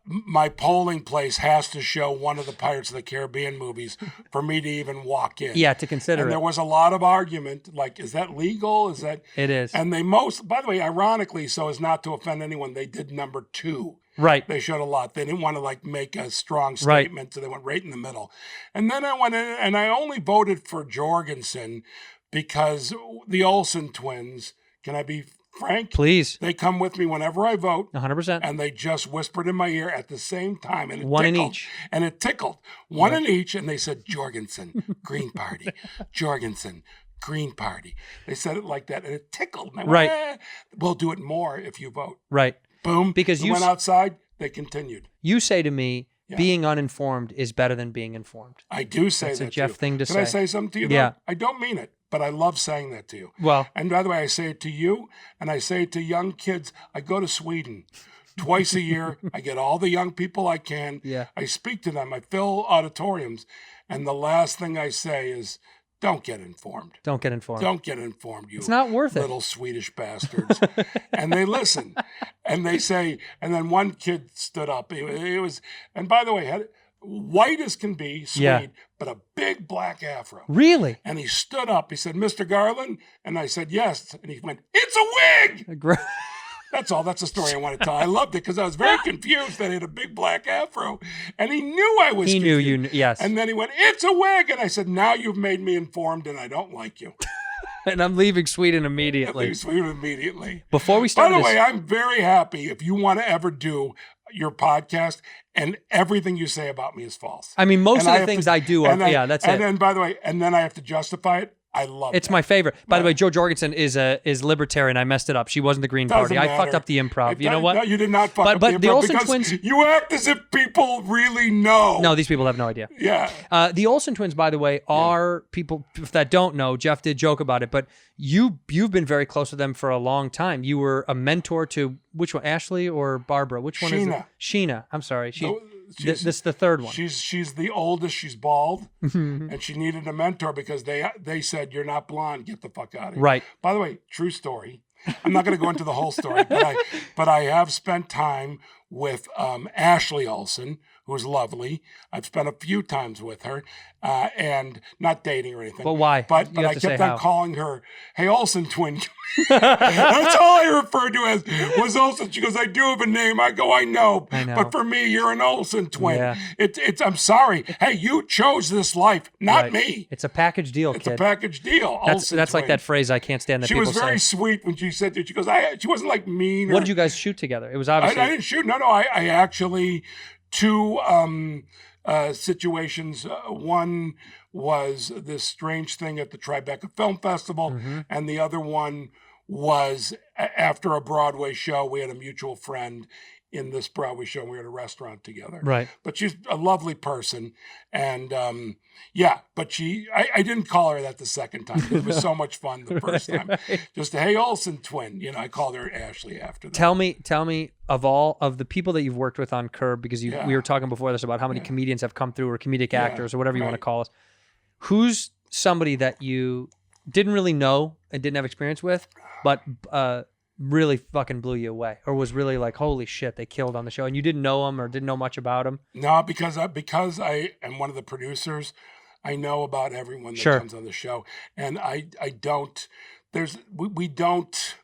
my polling place has to show one of the Pirates of the Caribbean movies for me to even walk in. Yeah, to consider and it. there was a lot of argument, like, is that legal? Is that... It is. And by the way, ironically, so as not to offend anyone, they did number 2. Right. They showed a lot. They didn't want to make a strong statement, so they went right in the middle. And then I went in, and I only voted for Jorgensen because the Olsen twins, can I be frank? Please. They come with me whenever I vote. 100%. And they just whispered in my ear at the same time. And it One in tickled. each. And it tickled. One in each. And they said, Jorgensen, Green Party. Jorgensen, Green Party. They said it like that. And it tickled. And I went, we'll do it more if you vote. Right. Boom. Because we you went outside. They continued. You say to me, being uninformed is better than being informed. I do say That's that a Jeff to you. thing to Can say. I say something to you? Yeah. Though? I don't mean it, but I love saying that to you. Well. And by the way, I say it to you, and I say it to young kids. I go to Sweden twice a year. I get all the young people I can. Yeah. I speak to them. I fill auditoriums. And the last thing I say is, don't get informed. Don't get informed. Don't get informed, you It's not worth it. little Swedish bastards. And they listen. And they say, and then one kid stood up. It was, and by the way, had white as can be, Swede, but a big black afro. Really? And he stood up. He said, Mr. Garlin? And I said, yes. And he went, it's a wig! That's all. That's the story I want to tell. I loved it because I was very confused that he had a big black afro. And he knew I was He knew confused. you knew, yes. And then he went, it's a wig. And I said, now you've made me informed and I don't like you. And I'm leaving Sweden immediately. Before we By start the way, I'm very happy if you want to ever do your podcast and everything you say about me is false. I mean, most And of I the have things to- I do are, and then- yeah, that's and it. then, by the way, and then I have to justify it. I love It's that. my favorite. By the way, Jo Jorgensen is libertarian. I messed it up. She wasn't the Green Doesn't Party. I matter. fucked up the improv. You know what? No, you did not fuck up But the improv Olsen because twins. you act as if people really know. No, these people have no idea. Yeah. The Olsen twins, by the way, are people that don't know. Jeff did joke about it, but you've been very close with them for a long time. You were a mentor to which one, Ashley or Barbara? Which one is it? Sheena. I'm sorry. This is the third one. She's the oldest. She's bald, and she needed a mentor because they said, "You're not blonde. Get the fuck out of here." Right. By the way, true story. I'm not going to go into the whole story, but I have spent time with Ashley Olsen, who's lovely. I've spent a few times with her, and not dating or anything. But why? But You have I to say kept on how. calling her, "Hey, Olsen twin." That's all I referred to as was Olsen. She goes, "I do have a name." I go, "I know. But for me, you're an Olsen twin." Yeah. It's. I'm sorry. Hey, you chose this life, not Right. me. It's a package deal, It's kid. a package deal. That's Olsen like twin. that phrase I can't stand that She people was very say. sweet when she said that. She goes, she wasn't like mean. What did you guys shoot together? It was I obviously. didn't shoot. No. I actually two situations. One was this strange thing at the Tribeca Film Festival, Mm-hmm. and the other one was after a Broadway show. We had a mutual friend in this Broadway show. And we were at a restaurant together. Right. But she's a lovely person, and but I didn't call her that the second time. It was so much fun the first time. Just a, "Hey, Olsen twin." I called her Ashley after that. Tell me of all of the people that you've worked with on Curb, because we were talking before this about how many comedians have come through, or comedic actors, or whatever you want to call us. Who's somebody that you didn't really know and didn't have experience with, but really fucking blew you away, or was really like, holy shit, they killed on the show, and you didn't know them or didn't know much about them? No, because I am one of the producers. I know about everyone that Sure. comes on the show, and I don't. We don't.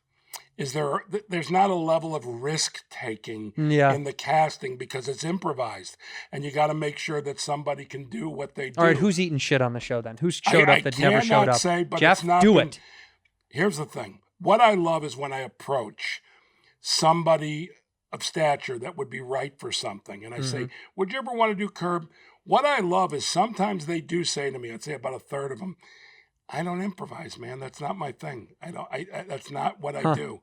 There's not a level of risk taking in the casting because it's improvised, and you got to make sure that somebody can do what they do. All right, who's eating shit on the show then? Who's showed I up that never showed cannot up? say, but Jeff, it's not do been- it. Here's the thing. What I love is when I approach somebody of stature that would be right for something, and I say, "Would you ever want to do Curb?" What I love is sometimes they do say to me, I'd say about a third of them, "I don't improvise, man. That's not my thing. That's not what I do."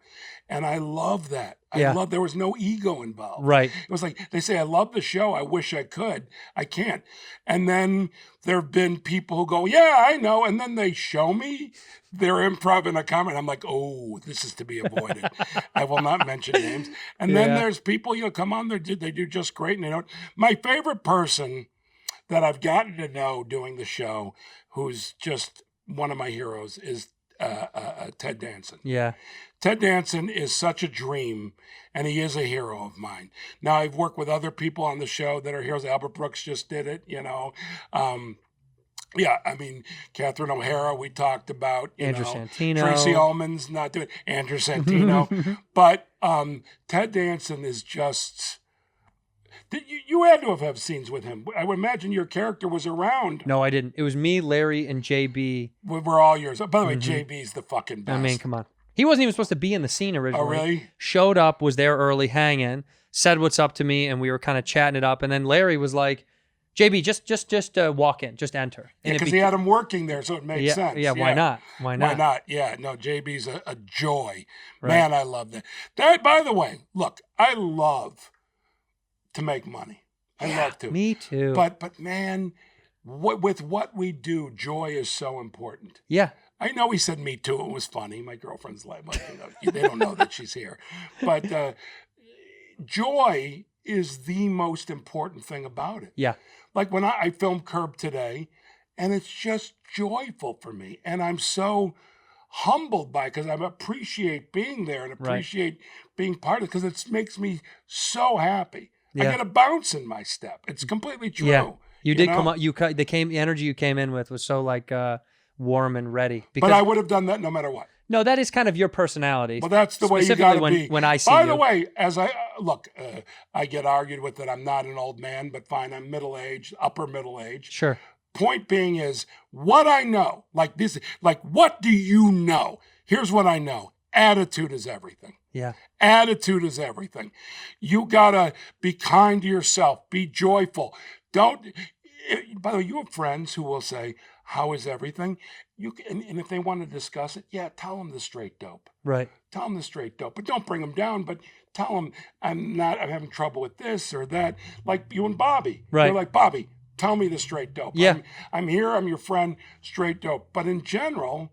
And I love that. I love, there was no ego involved. Right. It was like, they say, "I love the show. I wish I could. I can't." And then there have been people who go, "Yeah, I know." And then they show me their improv in a comment. I'm like, "Oh, this is to be avoided." I will not mention names. And then there's people, come on, they do just great. And they don't. My favorite person that I've gotten to know doing the show, who's just one of my heroes, is Ted Danson. Yeah. Ted Danson is such a dream, and he is a hero of mine. Now, I've worked with other people on the show that are heroes. Albert Brooks just did it, Catherine O'Hara, we talked about. Andrew Santino. Tracy Ullman's not doing Andrew Santino. But Ted Danson is just... You had to have scenes with him. I would imagine your character was around. No, I didn't. It was me, Larry, and JB. We're all yours. By the way, JB's the fucking best. I mean, come on. He wasn't even supposed to be in the scene originally. Oh, really? Showed up, was there early, hanging, said what's up to me, and we were kind of chatting it up. And then Larry was like, "JB, just walk in, just enter." Yeah, because he had him working there, so it makes sense. Yeah, why not? Why not? Why not? Yeah, no, JB's a joy. Right. Man, I love that. By the way, look, I love to make money. I love to. Me too. But man, with what we do, joy is so important. Yeah. I know he said me too. It was funny. My girlfriend's like, they don't know that she's here. But joy is the most important thing about it. Yeah. Like when I filmed Curb today, and it's just joyful for me. And I'm so humbled by it because I appreciate being there and appreciate being part of it because it makes me so happy. Yeah. I get a bounce in my step. It's completely true. Yeah. You did come know? up. The energy you came in with was so like warm and ready. But I would have done that no matter what. No, that is kind of your personality. Well, that's the way you got to be. When I see By you. the way, as I look, I get argued with that I'm not an old man, but fine, I'm middle-aged, upper middle-aged. Sure. Point being is what I know. Like what do you know? Here's what I know. Attitude is everything. Yeah. Attitude is everything. You gotta be kind to yourself. Be joyful. Don't. By the way, you have friends who will say, how is everything? And if they want to discuss it, yeah, tell them the straight dope. Right. Tell them the straight dope, but don't bring them down. But tell them I'm having trouble with this or that. Like you and Bobby. Right. You're like, Bobby, tell me the straight dope. Yeah. I'm here. I'm your friend. Straight dope. But in general,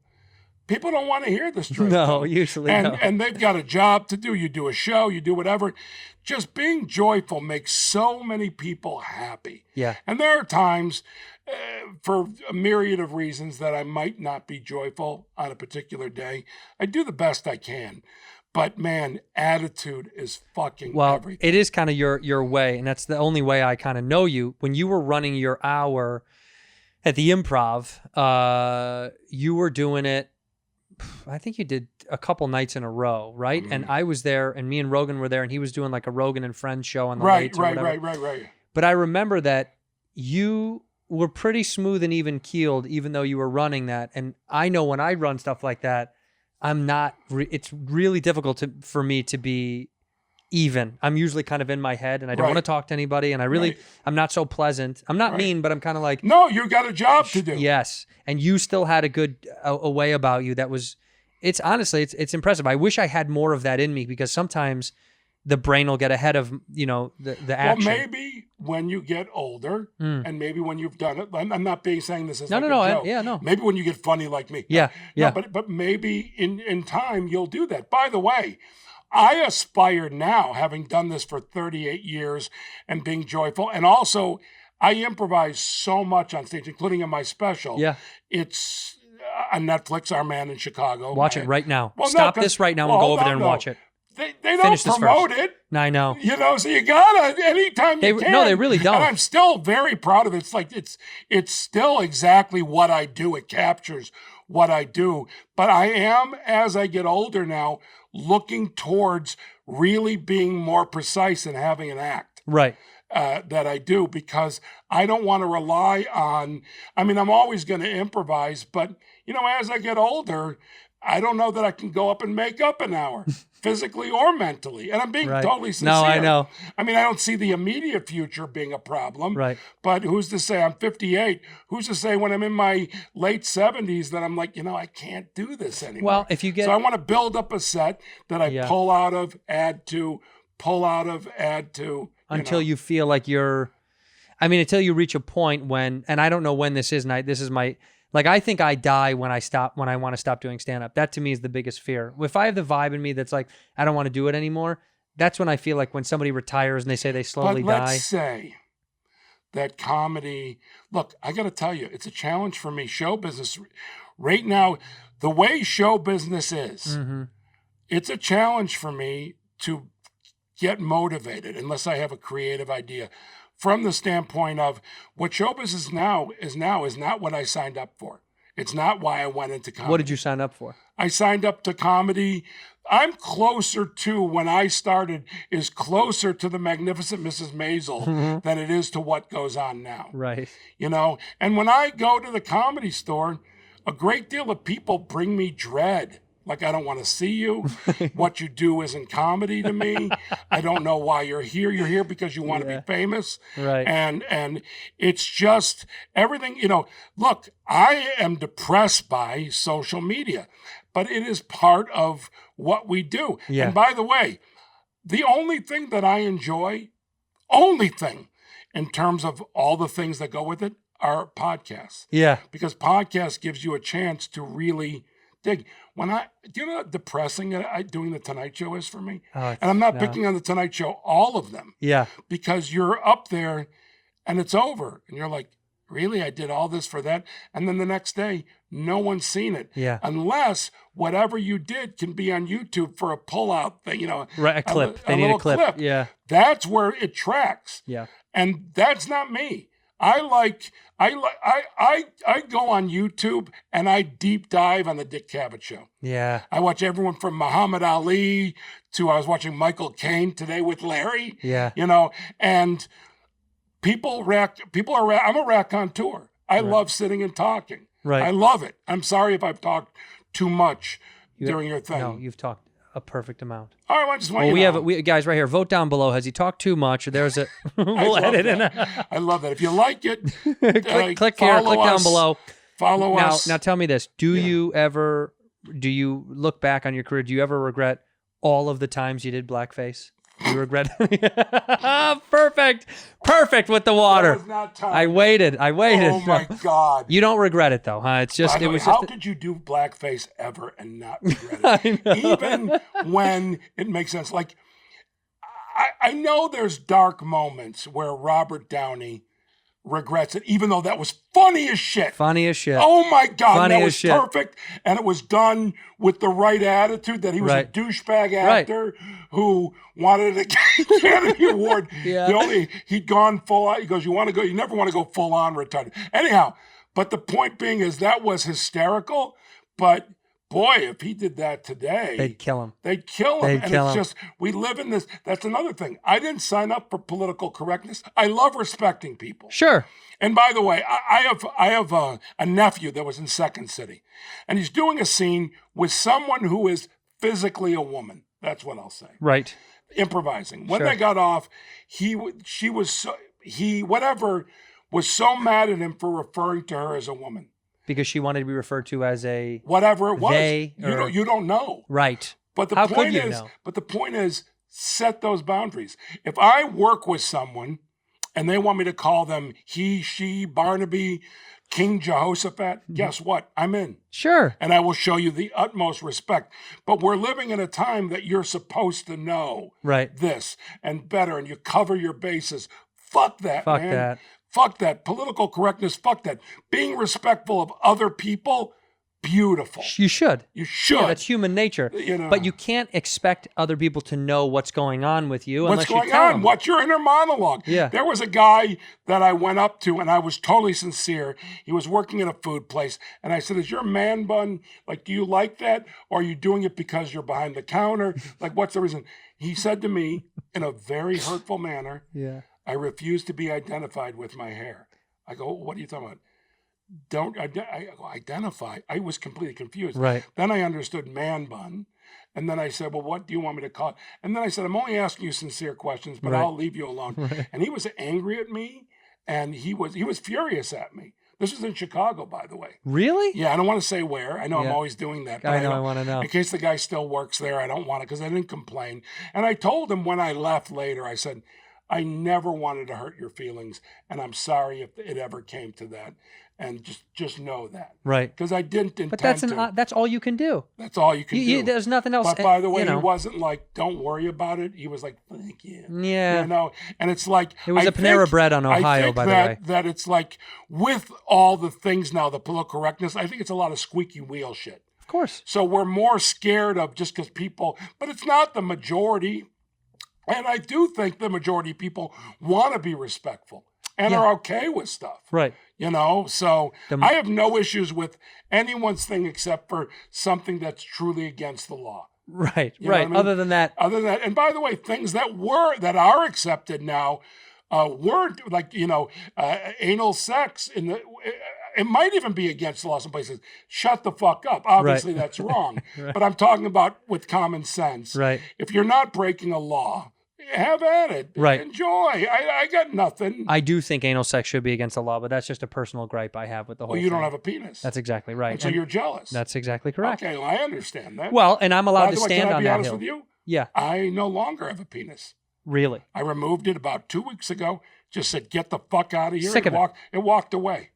people don't want to hear the straight No, dope. usually and, no. And they've got a job to do. You do a show. You do whatever. Just being joyful makes so many people happy. Yeah. And there are times, for a myriad of reasons, that I might not be joyful on a particular day. I do the best I can. But man, attitude is fucking everything. It is kind of your way, and that's the only way I kind of know you. When you were running your hour at the Improv, you were doing it, I think you did a couple nights in a row, right? And I was there, and me and Rogan were there, and he was doing like a Rogan and Friends show on the Right. Right. But I remember that you were pretty smooth and even keeled, even though you were running that. And I know when I run stuff like that, I'm not. It's really difficult for me to be even. I'm usually kind of in my head, and I don't want to talk to anybody. And I'm not so pleasant. I'm not mean, but I'm kind of like, no, you got a job to do. Yes, and you still had a way about you that was. It's honestly, it's impressive. I wish I had more of that in me, because sometimes the brain will get ahead of the action. Well, maybe when you get older, and maybe when you've done it. I'm not saying this is no. joke. No. Maybe when you get funny like me. Yeah. No, but maybe in time you'll do that. By the way, I aspire now, having done this for 38 years and being joyful, and also I improvise so much on stage, including in my special. Yeah. It's on Netflix, Our Man in Chicago. Watch it right now. Well, Stop this right now and go over there and watch it. They don't Finish this promote first. it. I know. So you gotta anytime you can. No, they really don't. And I'm still very proud of it. It's like it's still exactly what I do. It captures what I do. But I am, as I get older now, looking towards really being more precise and having an act. Right. That I do, because I don't want to rely on. I mean, I'm always going to improvise, but as I get older, I don't know that I can go up and make up an hour, physically or mentally. And I'm being totally sincere. No, I know. I mean, I don't see the immediate future being a problem. Right. But who's to say? I'm 58. Who's to say when I'm in my late 70s that I'm like, I can't do this anymore? Well, if you get... So I want to build up a set that I pull out of, add to, pull out of, add to. Until you feel like until you reach a point when, and I don't know when this is, and this is my... Like, I think I die when I want to stop doing stand-up. That, to me, is the biggest fear. If I have the vibe in me that's like, I don't want to do it anymore, that's when I feel like when somebody retires and they say they slowly die. But let's say that comedy... Look, I got to tell you, it's a challenge for me. Show business, right now, the way show business is, it's a challenge for me to get motivated unless I have a creative idea. From the standpoint of what show business is not what I signed up for. It's not why I went into comedy. What did you sign up for? I signed up to comedy. I'm closer to, when I started, is closer to the Magnificent Mrs. Maisel than it is to what goes on now. Right. And when I go to the Comedy Store, a great deal of people bring me dread. Like, I don't want to see you. What you do isn't comedy to me. I don't know why you're here. You're here because you want to be famous. Right. And it's just everything, look, I am depressed by social media, but it is part of what we do. Yeah. And by the way, the only thing that I enjoy, in terms of all the things that go with it, are podcasts. Yeah. Because podcast gives you a chance to really dig. Do you know how depressing doing the Tonight Show is for me? And I'm not picking on the Tonight Show, all of them. Yeah. Because you're up there and it's over. And you're like, really? I did all this for that? And then the next day, no one's seen it. Yeah. Unless whatever you did can be on YouTube for a pull-out thing, Right, a clip. They need a clip. Yeah. That's where it tracks. Yeah. And that's not me. I go on YouTube and I deep dive on the Dick Cavett Show. Yeah. I watch everyone from Muhammad Ali to I was watching Michael Caine today with Larry. Yeah. And people are I'm a raconteur. I love sitting and talking. Right. I love it. I'm sorry if I've talked too much during your thing. No, you've talked a perfect amount. All right, I just want well, you we guys right here. Vote down below. Has he talked too much? There's a. We'll edit in. I love that. If you like it, click here. Click down below. Follow us. Now tell me this. Do you look back on your career? Do you ever regret all of the times you did blackface? Do you regret? Perfect with the water. That was not time. I waited. Oh my God. You don't regret it though, huh? It's just By the it way, was how just could you do blackface ever and not regret it? Even when it makes sense. Like, I know there's dark moments where Robert Downey regrets it, even though that was funny as shit. Funny as shit. Oh my God, Funny that as was shit. Perfect. And it was done with the right attitude, that he was Right. a douchebag actor who wanted an Academy Award. Yeah. He'd gone full on. He goes, you never want to go full on retarded. Anyhow, but the point being is that was hysterical, but boy, if he did that today, They'd kill him. They'd kill him. They'd And kill it's him. just, we live in this. That's another thing. I didn't sign up for political correctness. I love respecting people. Sure. And by the way, I have a nephew that was in Second City, and he's doing a scene with someone who is physically a woman. That's what I'll say. Right. Improvising. When Sure. they got off, he was so mad at him for referring to her as a woman. Because she wanted to be referred to as a Whatever it was, they you don't know. right. But the How point could you is, know? set those boundaries. If I work with someone and they want me to call them he, she, Barnaby, King Jehoshaphat, guess what? I'm in. Sure. And I will show you the utmost respect. But we're living in a time that you're supposed to know Right. this and better, and you cover your bases. Fuck that, Fuck man. that. Fuck that. Political correctness, fuck that. Being respectful of other people, beautiful. You should. You should. Yeah, that's human nature. You know. But you can't expect other people to know what's going on with you What's unless going you tell on? them. What's your inner monologue? Yeah. There was a guy that I went up to, and I was totally sincere. He was working at a food place, and I said, "Is your man bun, like, do you like that? Or are you doing it because you're behind the counter? Like, what's the reason?" He said to me in a very hurtful manner, Yeah. "I refuse to be identified with my hair." I go, "What are you talking about?" I identify. I was completely confused. Right. Then I understood man bun. And then I said, "Well, what do you want me to call it?" And then I said, "I'm only asking you sincere questions, but Right. I'll leave you alone." Right. And he was angry at me, and he was furious at me. This was in Chicago, by the way. Really? Yeah, I don't want to say where. I know I'm Yeah. always doing that. But I know, I don't- wanna know. In case the guy still works there, I don't want to, because I didn't complain. And I told him when I left later, I said, "I never wanted to hurt your feelings, and I'm sorry if it ever came to that. And just know that." Right. Because I didn't intend But that's to. that's all you can do. That's all you can do. There's nothing else. But by the way, you know. he wasn't like, "Don't worry about it." He was like, "Thank you." Yeah. You know, and it's like It was I a Panera think- Bread on I Ohio, think by the that, way. That it's like with all the things now, the political correctness. I think it's a lot of squeaky wheel shit. Of course. So we're more scared of just because people, but it's not the majority. And I do think the majority of people want to be respectful and Yeah. are okay with stuff. Right. You know, so The- I have no issues with anyone's thing except for something that's truly against the law. Right. You know Right. what I mean? Other than that, And by the way, things that are accepted now weren't, like, anal sex in the. It might even be against the law some places. Shut the fuck up. Obviously, Right. that's wrong. But I'm talking about with common sense. Right. If you're not breaking a law, have at it. Right. Enjoy. I got nothing. I do think anal sex should be against the law, but that's just a personal gripe I have with the whole Well, you thing. don't have a penis. That's exactly right. And so And you're jealous. that's exactly correct. Okay, well, I understand that. Well, and I'm allowed By to the way, stand can I on be that honest hill. with you? Yeah. I no longer have a penis. Really. I removed it about 2 weeks ago. Just said, "Get the fuck out of here." Sick of it. It walked away.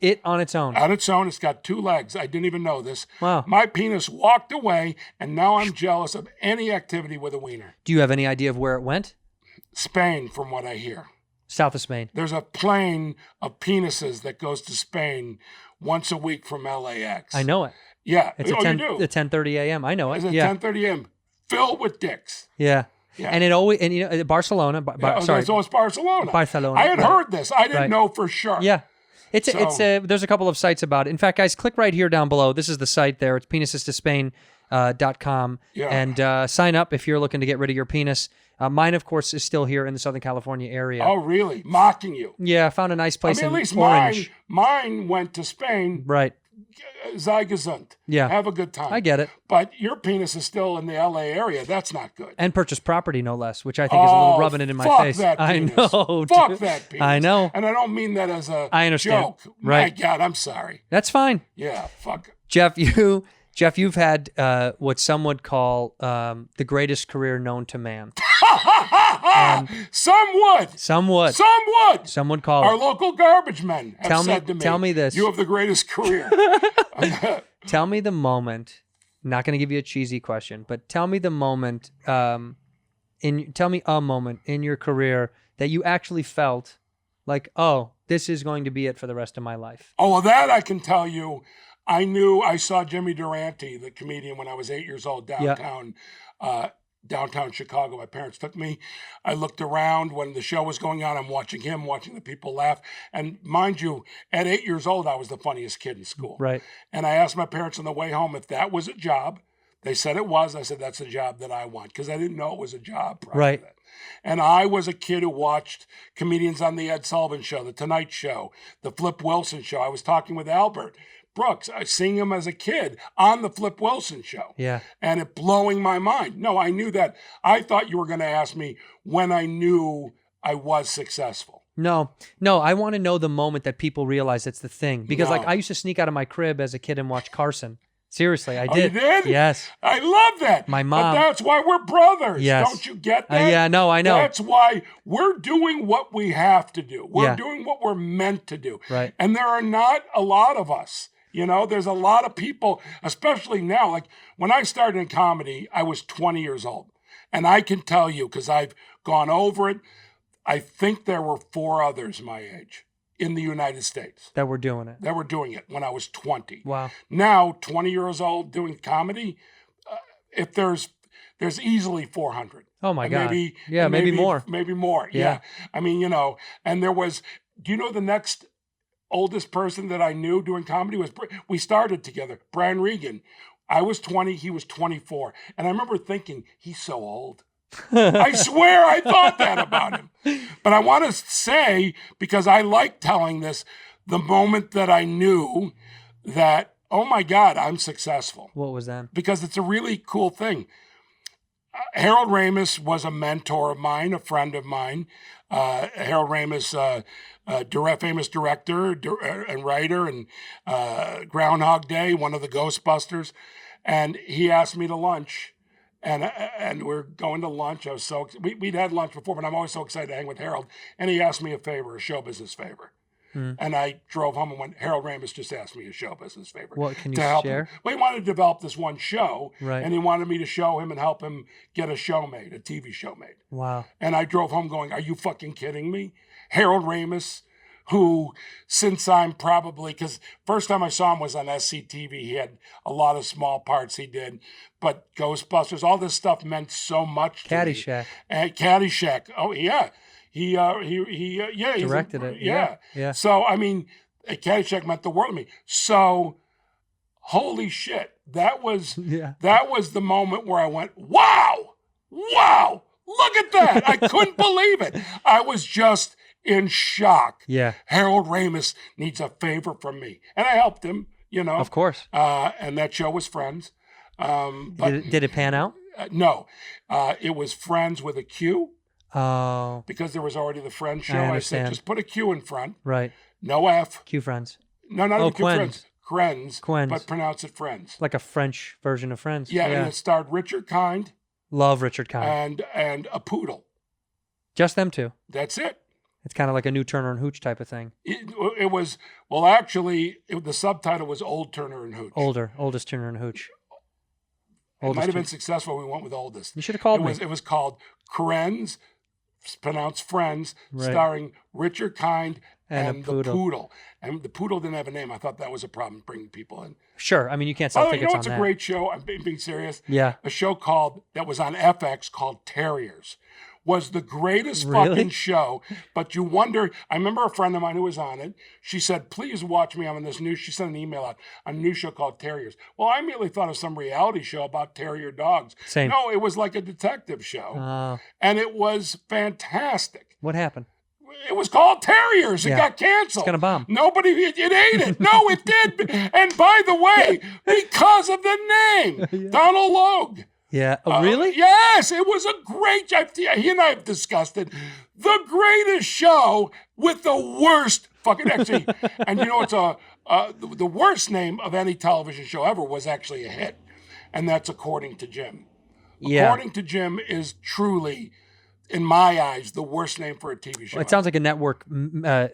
It on its own. On its own, it's got 2 legs. I didn't even know this. Wow. My penis walked away, and now I'm jealous of any activity with a wiener. Do you have any idea of where it went? Spain, from what I hear. South of Spain. There's a plane of penises that goes to Spain once a week from LAX. I know it. Yeah. It's oh, at 10, you do? 10:30 a.m. I know it. It's at Yeah. 10:30 a.m. Filled with dicks. Yeah. Yeah. And it always Barcelona. Sorry. So it's Barcelona. Barcelona, I had right. heard this. I didn't Right. know for sure. Yeah. It's So- there's a couple of sites about it. In fact, guys, click right here down below. This is the site there. It's penistostospain.com. Yeah. And sign up if you're looking to get rid of your penis. Mine, of course, is still here in the Southern California area. Oh, really? Mocking you. Yeah, I found a nice I place mean, at in least Orange. mine went to Spain. Right. sei gesund. Yeah. Have a good time. I get it. But your penis is still in the LA area. That's not good. And purchase property, no less, which I think is a little rubbing it in my fuck face. That I penis. know. Fuck dude. that penis. I know. And I don't mean that as a I understand. joke. Right. My God, I'm sorry. That's fine. Yeah, fuck. Jeff, you've had what some would call the greatest career known to man. Some would. Some would. Some would call Our it. local garbage men have Tell said to me, tell me this. You have the greatest career. Tell me the moment. Not going to give you a cheesy question, but tell me the moment. Tell me a moment in your career that you actually felt like, oh, this is going to be it for the rest of my life. Oh, well, that I can tell you. I saw Jimmy Durante, the comedian, when I was 8 years old downtown, downtown Chicago. My parents took me. I looked around when the show was going on. I'm watching him, watching the people laugh. And mind you, at 8 years old, I was the funniest kid in school. Right. And I asked my parents on the way home if that was a job. They said it was. I said, that's a job that I want, because I didn't know it was a job prior Right. to that. And I was a kid who watched comedians on the Ed Sullivan Show, the Tonight Show, the Flip Wilson Show. I was talking with Albert Brooks. I seen him as a kid on the Flip Wilson Show. Yeah. And it blowing my mind. No, I knew that. I thought you were going to ask me when I knew I was successful. No, I want to know the moment that people realize it's the thing. Because No. like I used to sneak out of my crib as a kid and watch Carson. Seriously, I Oh, did. you did? Yes. I love that. My mom- But that's why we're brothers. Yes. Don't you get that? Yeah, no, I know. That's why we're doing what we have to do. We're Yeah. doing what we're meant to do. Right. And there are not a lot of us. You know, there's a lot of people, especially now. Like when I started in comedy, I was 20 years old. And I can tell you, because I've gone over it, I think there were 4 others my age in the United States That we're doing it. that were doing it when I was 20. Wow. Now, 20 years old doing comedy, if there's easily 400. Oh my And God. Maybe, Yeah, and maybe more. Maybe more. Yeah. Yeah. I mean, you know, and there was, do you know the next oldest person that I knew doing comedy was, we started together, Brian Regan. I was 20, he was 24. And I remember thinking, he's so old. I swear I thought that about him. But I want to say, because I like telling this, the moment that I knew that, oh my God, I'm successful. What was that? Because it's a really cool thing. Harold Ramis was a mentor of mine, a friend of mine. Harold Ramis, famous director and writer, and Groundhog Day, one of the Ghostbusters. And he asked me to lunch. And we're going to lunch. I was we'd had lunch before, but I'm always so excited to hang with Harold. And he asked me a favor, a show business favor. And I drove home and went, Harold Ramis just asked me a show business favor. What can you to help share? him. Well, he wanted to develop this one show. Right. And he wanted me to show him and help him get a show made, a TV show made. Wow. And I drove home going, are you fucking kidding me? Harold Ramis, who, since I'm probably, because first time I saw him was on SCTV. He had a lot of small parts he did. But Ghostbusters, all this stuff meant so much to me. Caddyshack. And Caddyshack. Oh, yeah. He Directed it. Yeah. Yeah. So, I mean, Caddyshack meant the world to me. So, holy shit. That was the moment where I went, wow, look at that. I couldn't believe it. I was just in shock. Yeah. Harold Ramis needs a favor from me. And I helped him, you know. Of course. And that show was Friends. But Did it pan out? no, it was Friends with a Q. Oh, Because there was already the Friends show. I I understand. said, just put a Q in front. right. No F. Q Friends. No, not even Q Quens. Friends. Krenz. Quens. But pronounce it Friends. Like a French version of Friends. Yeah, and it starred Richard Kind Love Richard Kind. and a poodle. Just them two. That's it. It's kind of like a new Turner and Hooch type of thing. It was, well, actually, the subtitle was Old Turner and Hooch. Oldest Turner and Hooch. It might have been successful. We went with oldest. You should have called me. It was called Krenz, pronounced Friends, Right. starring Richard Kind And a the poodle. poodle. And the poodle didn't have a name. I thought that was a problem bringing people in. Sure. I mean, you can't sell Oh, you know tickets what's on a that. great show? I'm being serious. Yeah. A show that was on FX called Terriers. Was the greatest Really? fucking show. But you wonder, I remember a friend of mine who was on it. She said, please watch me. I'm on this new, she sent an email out on a new show called Terriers. Well, I immediately thought of some reality show about terrier dogs. Same. No, it was like a detective show. And it was fantastic. What happened? It was called Terriers. It Yeah. got canceled. It's gonna bomb. Nobody, it ate it. No, it did. And by the way, because of the name, Donald Logue. Yeah. Oh, really? Yes, it was a great job. He and I have discussed it. The greatest show with the worst fucking actually. And you know, it's the worst name of any television show ever was actually a hit, and that's According to Jim. Yeah. According to Jim is truly, in my eyes, the worst name for a TV show. It sounds like a network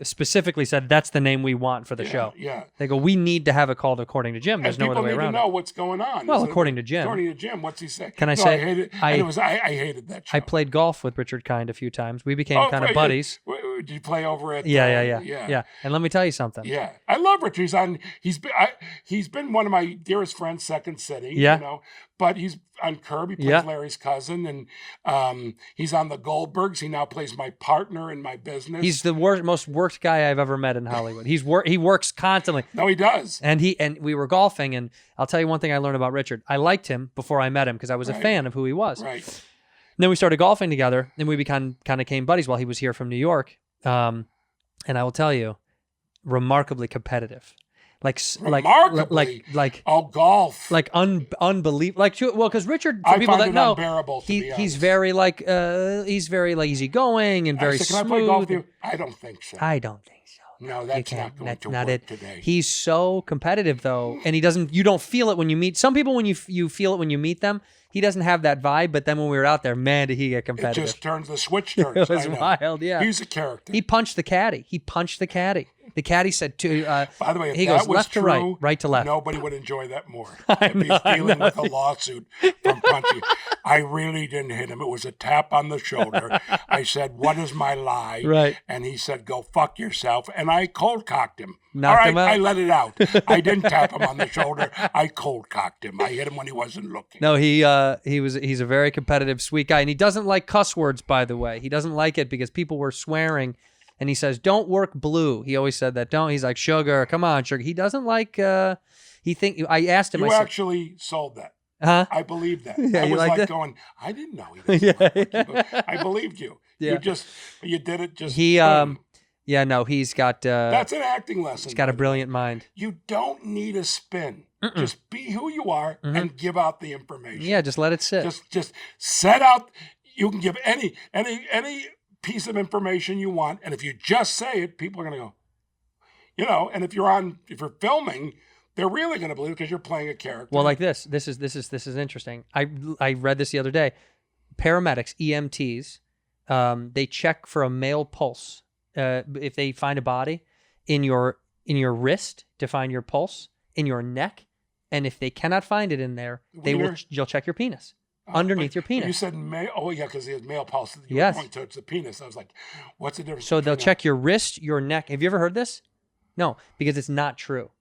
specifically said that's the name we want for the show. Yeah. They go, we need to have it called According to Jim. There's And no other way people need around to know it. what's going on. Well, Is it- according to Jim. According to Jim, what's he say? Can I No, say- I hated, I- and it was, I hated that show. I played golf with Richard Kind a few times. We became kind of great. buddies. Did you play over at? Yeah. And let me tell you something. Yeah, I love Richard. He's been one of my dearest friends, Second City. Yeah. You know, but he's on Curb. He plays Yeah. Larry's cousin, and he's on the Goldbergs. He now plays my partner in my business. He's the most worked guy I've ever met in Hollywood. He works constantly. No, he does. And we were golfing, and I'll tell you one thing I learned about Richard. I liked him before I met him because I was a fan of who he was. Right. And then we started golfing together, and we kind of became buddies while he was here from New York. And I will tell you, remarkably competitive. Remarkably. Like golf. like unbelievable. Like, well, because Richard, for I people find that it know, unbearable, to be he's honest. very he's very easygoing and I very said, smooth. Can I play golf with you? I don't think so. I don't think so. No, You that's can't. not going That's to not work it. today. He's so competitive though, and you don't feel it when you meet some people. When you feel it when you meet them, he doesn't have that vibe. But then when we were out there, man, did he get It competitive? just turns, the switch turns. It was I know. wild, yeah. He's a character. He punched the caddy. The caddy said to By the way, if he that goes was left true, to right, right to left. Nobody would enjoy that more. If he's dealing with a lawsuit from punching. I really didn't hit him. It was a tap on the shoulder. I said, "What is my lie?" Right. And he said, "Go fuck yourself." And I cold cocked him. Knocked All right, him out? I let it out. I didn't tap him on the shoulder. I cold cocked him. I hit him when he wasn't looking. No, he's a very competitive, sweet guy, and he doesn't like cuss words. By the way, he doesn't like it because people were swearing, and he says, "Don't work blue." He always said that. Don't. He's like, "Sugar, come on, sugar." He doesn't like. I asked him. You I said, actually sold that. "Huh?" I believed that. Yeah, I you was liked like it? going, I didn't know he didn't like it. I believed you. Yeah. You did it just. He boom. Yeah, no, he's got. That's an acting lesson. He's got a by the way. brilliant mind. You don't need a spin. Just be who you are and give out the information. Yeah, just let it sit. Just set out. You can give any piece of information you want, and if you just say it, people are going to go. You know, and if you're filming, they're really going to believe it because you're playing a character. Well, like this is interesting. I read this the other day. Paramedics, EMTs, they check for a male pulse. If they find a body in your wrist to find your pulse, in your neck, and if they cannot find it in there, you'll check your penis underneath your penis. You said male. Oh yeah, because he has male pulse. You Yes. were going towards the penis. I was like, what's the difference? So they'll between check your wrist, your neck. Have you ever heard this? No, because it's not true.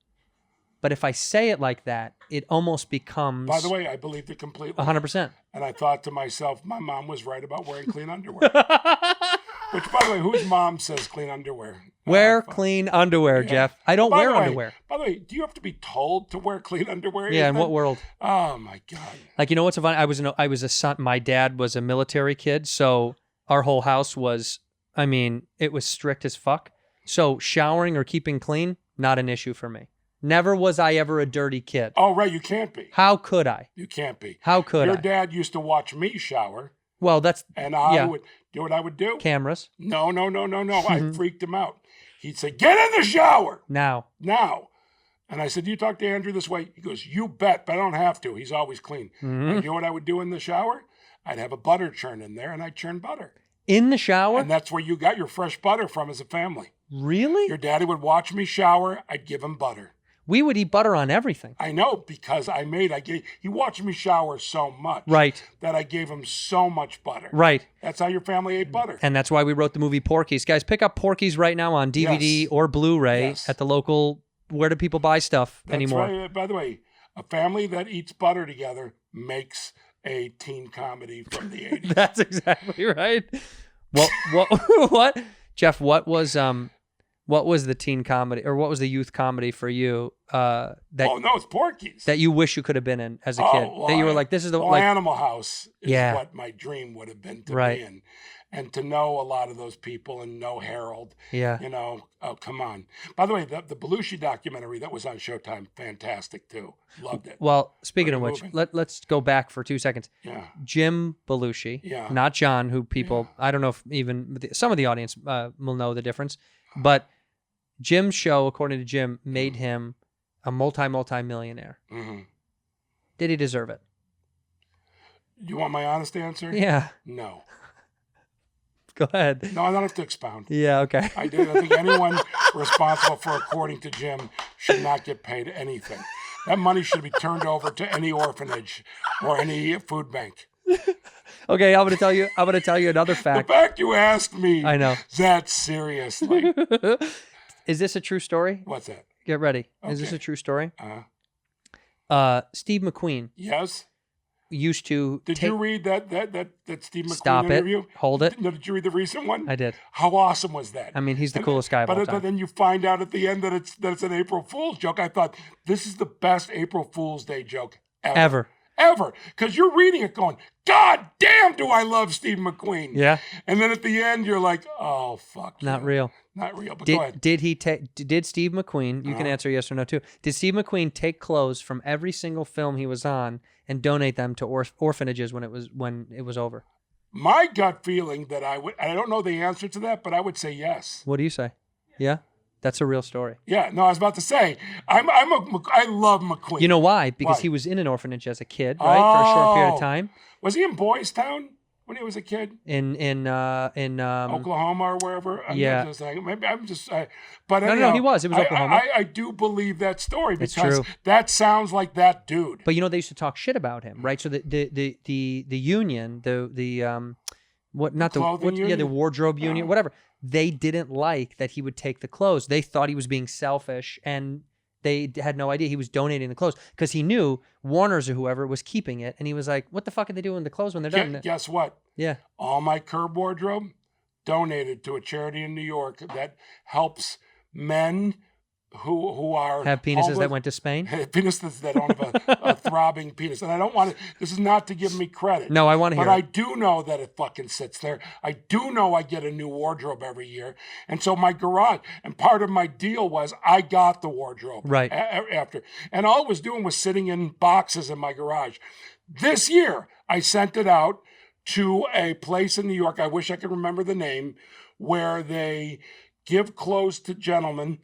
But if I say it like that, it almost becomes. By the way, I believed it completely. 100%. And I thought to myself, my mom was right about wearing clean underwear. Which, by the way, whose mom says clean underwear? Wear clean underwear, Jeff. I don't wear underwear. By the way, do you have to be told to wear clean underwear? Yeah, in Ethan? what world? Oh my God. Like, you know what's so funny? I was a son. My dad was a military kid, so our whole house was. I mean, it was strict as fuck. So showering or keeping clean, not an issue for me. Never was I ever a dirty kid. Oh right, you can't be. How could I? You can't be. How could Your I? dad used to watch me shower, Well, that's and I yeah. would do what I would do. Cameras No. I freaked him out. He'd say, "Get in the shower now. now." And I said, "You talk to Andrew this way?" He goes, "You bet, but I don't have to. He's always clean." Mm-hmm. And you know what I would do in the shower? I'd have a butter churn in there, and I'd churn butter. In the shower? And that's where you got your fresh butter from as a family. Really? Your daddy would watch me shower. I'd give him butter. We would eat butter on everything. I know because he watched me shower so much. Right. That I gave him so much butter. Right. That's how your family ate butter. And that's why we wrote the movie Porky's. Guys, pick up Porky's right now on DVD Yes. or Blu-ray Yes. at the local. Where do people buy stuff That's anymore? right. By the way, a family that eats butter together makes a teen comedy from the 80s. That's exactly right. What? Jeff, what was the teen comedy or what was the youth comedy for you Oh no, it's Porky's. that you wish you could have been in as a kid? well, That you were like, this is the Animal House is Yeah. what my dream would have been to Right. be in. and to know a lot of those people and know Harold. Yeah. You know, oh, come on. By the way, the Belushi documentary that was on Showtime, fantastic too. Loved it. Well, speaking of Pretty which, moving. let's go back for 2 seconds. Yeah. Jim Belushi, Yeah. not John, who people, I don't know if even some of the audience will know the difference, but Jim's show, according to Jim, made him a multi-millionaire. Mm-hmm. Did he deserve it? You want my honest answer? Yeah. No. Go ahead. No, I don't have to expound. Yeah, okay. I think anyone responsible for according to Jim should not get paid anything. That money should be turned over to any orphanage or any food bank. Okay, I'm gonna tell you another The fact. fact you asked me, I know. that seriously. Is this a true story? What's that? Get ready. Is this Okay. a true story? Uh, Steve McQueen yes. used to Did you read that Steve McQueen Stop it. interview? Hold it. No, did you read the recent one? I did. How awesome was that? I mean, he's the coolest guy of all But time. then you find out at the end that it's an April Fool's joke. I thought this is the best April Fool's Day joke ever. Because you're reading it going, God damn, do I love Steve McQueen. Yeah. And then at the end, you're like, oh, fuck. Not you. real. Not real. But go ahead. Did Steve McQueen, you can answer yes or no too, did Steve McQueen take clothes from every single film he was on and donate them to orphanages when it was over? My gut feeling that I don't know the answer to that, but I would say yes. What do you say? Yeah? That's a real story. Yeah, no, I was about to say, I love McQueen. You know why? Because Why? he was in an orphanage as a kid, right? For a short period Oh. of time. Was he in Boys Town when he was a kid? In Oklahoma or wherever? yeah. But No, anyhow, he was. It was Oklahoma. I do believe that story It's because true. that sounds like that dude. But they used to talk shit about him, right? So the union, the Clothing union? the wardrobe union, whatever. They didn't like that he would take the clothes. They thought he was being selfish, and they had no idea he was donating the clothes because he knew Warner's or whoever was keeping it, and he was like, "What the fuck are they doing with the clothes when they're done?" Guess what? Yeah. All my Curb wardrobe donated to a charity in New York that helps men who are Have penises homeless- that went to Spain? penises that don't have a throbbing penis. And I don't want to, this is not to give me credit. No, I want to hear But I it. do know that it fucking sits there. I do know I get a new wardrobe every year. And so my garage, and part of my deal was I got the wardrobe. Right. After. And all it was doing was sitting in boxes in my garage. This year, I sent it out to a place in New York, I wish I could remember the name, where they give clothes to gentlemen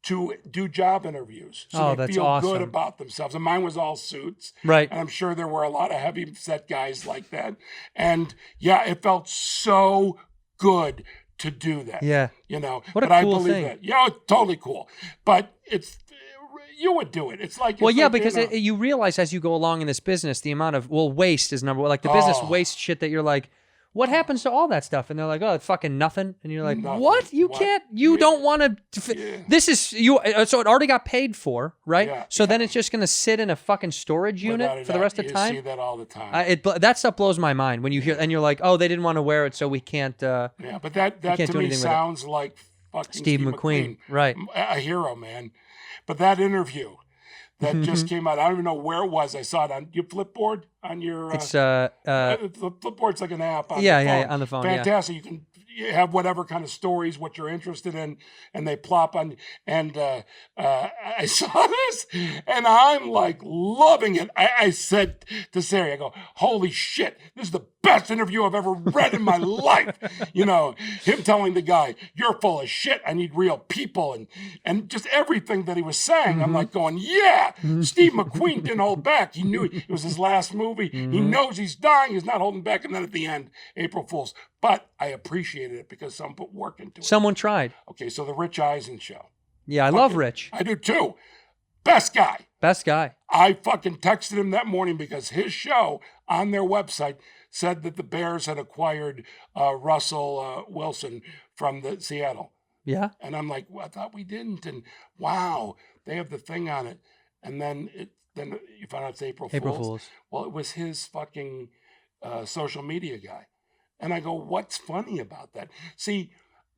to do job interviews. So Oh, they that's feel awesome. good about themselves. And mine was all suits. Right. And I'm sure there were a lot of heavy set guys like that. And yeah, it felt so good to do that. Yeah. You know, What a but cool I believe thing. that. Yeah, it's totally cool. But you would do it. It's like, Well, it's yeah, like, because you know, you realize as you go along in this business, the amount of waste is number one. Like the business Oh. waste shit that you're like, what happens to all that stuff? And they're like, oh, it's fucking nothing. And you're like, Nothing. what? You What? can't. You don't want to. Yeah. This is you. So it already got paid for, right? Yeah, So then it's just gonna sit in a fucking storage without unit a for the doubt. rest of You time. see that all the time. That stuff blows my mind when you hear and you're like, oh, they didn't want to wear it, so we can't. Yeah, but that can't to do me anything with it. sounds like fucking Steve McQueen, right? A hero, man. But that interview that just came out, I don't even know where it was. I saw it on your Flipboard on your. It's the Flipboard's like an app on yeah, the yeah, phone. yeah, on the phone, yeah. Fantastic. You can have whatever kind of stories, what you're interested in, and they plop on. And I saw this, and I'm like loving it. I said to Sarah, I go, holy shit, this is the best interview I've ever read in my life. You know, him telling the guy, you're full of shit. I need real people. And just everything that he was saying, I'm like going, yeah, Steve McQueen didn't hold back. He knew it was his last movie. He knows he's dying. He's not holding back. And then at the end, April Fool's. But I appreciated it because someone put work into it. Someone tried. Okay, so the Rich Eisen show. Yeah, I love Rich. I do too. Best guy. Best guy. I fucking texted him that morning because his show on their website said that the Bears had acquired Russell Wilson from the Seattle. Yeah. And I'm like, well, I thought we didn't. And wow, they have the thing on it. And then you find out it's April Fool's. Well, it was his fucking social media guy. And I go, what's funny about that? See,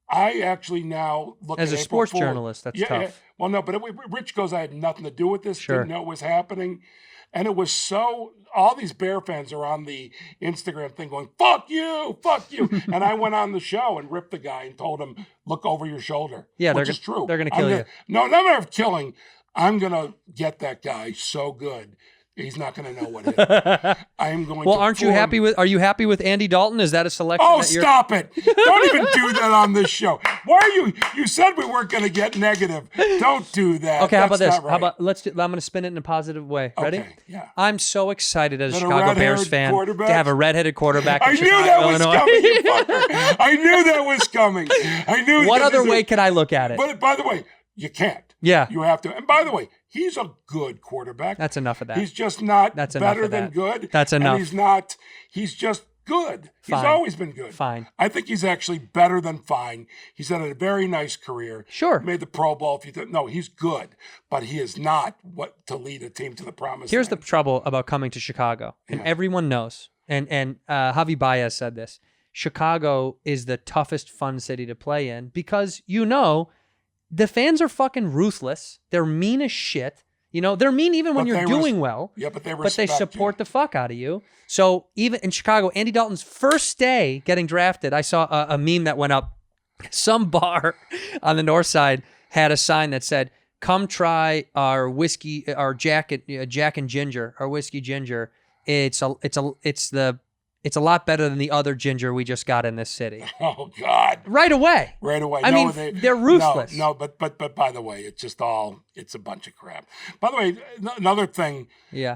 I actually now look As at a April sports Fool. journalist, that's tough. Yeah. Well, no, but Rich goes, I had nothing to do with this. Sure. Didn't know it was happening. And it was so, all these Bear fans are on the Instagram thing going, fuck you. And I went on the show and ripped the guy and told him, look over your shoulder. Yeah, which is true. They're going to kill you. No, not matter of killing. I'm going to get that guy so good. He's not going to know what hit him. I'm going Well, to aren't you happy with? Are you happy with Andy Dalton? Is that a selection? Oh, that you're... stop it. Don't even do that on this show. Why are you? You said we weren't going to get negative. Don't do that. Okay, how about this? That's not right. How about I'm going to spin it in a positive way. Ready? Okay, yeah. I'm so excited as a Is that a Chicago Bears red-haired fan quarterback? to have a redheaded quarterback in I knew Chicago, that was Illinois. coming, you fucker. I knew that was coming. I knew. What other this is- way can I look at it? But by the way, you can't. Yeah. You have to. And by the way, he's a good quarterback. That's enough of that. He's just not That's enough better of than that. good. That's enough. And he's just good. Fine. He's always been good. Fine. I think he's actually better than fine. He's had a very nice career. Sure. Made the Pro Bowl. No, he's good, but he is not what to lead a team to the promised Here's the land. trouble about coming to Chicago, and everyone knows, and Javi Baez said this, Chicago is the toughest fun city to play in because, the fans are fucking ruthless. They're mean as shit. They're mean even when But you're they doing well. Yeah, but they But they support the fuck out of you. So even in Chicago, Andy Dalton's first day getting drafted, I saw a meme that went up. Some bar on the north side had a sign that said, "Come try our whiskey, our Jack and Ginger, our whiskey ginger. It's a lot better than the other ginger we just got in this city." Oh God! Right away. I mean, they're ruthless. No, but by the way, it's a bunch of crap. By the way, another thing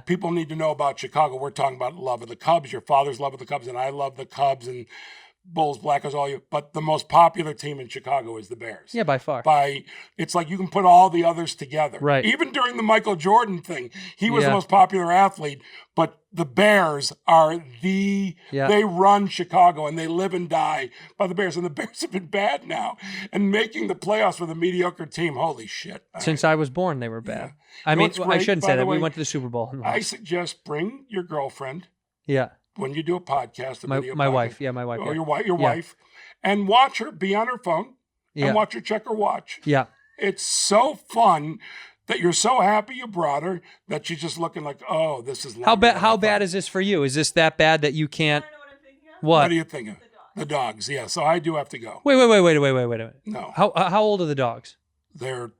people need to know about Chicago. We're talking about love of the Cubs. Your father's love of the Cubs, and I love the Cubs and Bulls, Blackers, all you. But the most popular team in Chicago is the Bears. Yeah, by far. It's like you can put all the others together. Right. Even during the Michael Jordan thing, he was the most popular athlete. But the Bears are they run Chicago and they live and die by the Bears. And the Bears have been bad now. And making the playoffs with a mediocre team, holy shit. Since I was born, they were bad. Yeah. I mean, what's I great, shouldn't by say the that. We way, went to the Super Bowl. I suggest bring your girlfriend. Yeah. When you do a podcast, My wife. Yeah, my wife. Or Yeah. your wife. And watch her be on her phone and watch her check her watch. Yeah. It's so fun that you're so happy you brought her that she's just looking like, oh, this is How bad is this for you? Is this that bad that you can't? What are you thinking? The dogs, yeah. So I do have to go. Wait a minute. No. How old are the dogs? They'll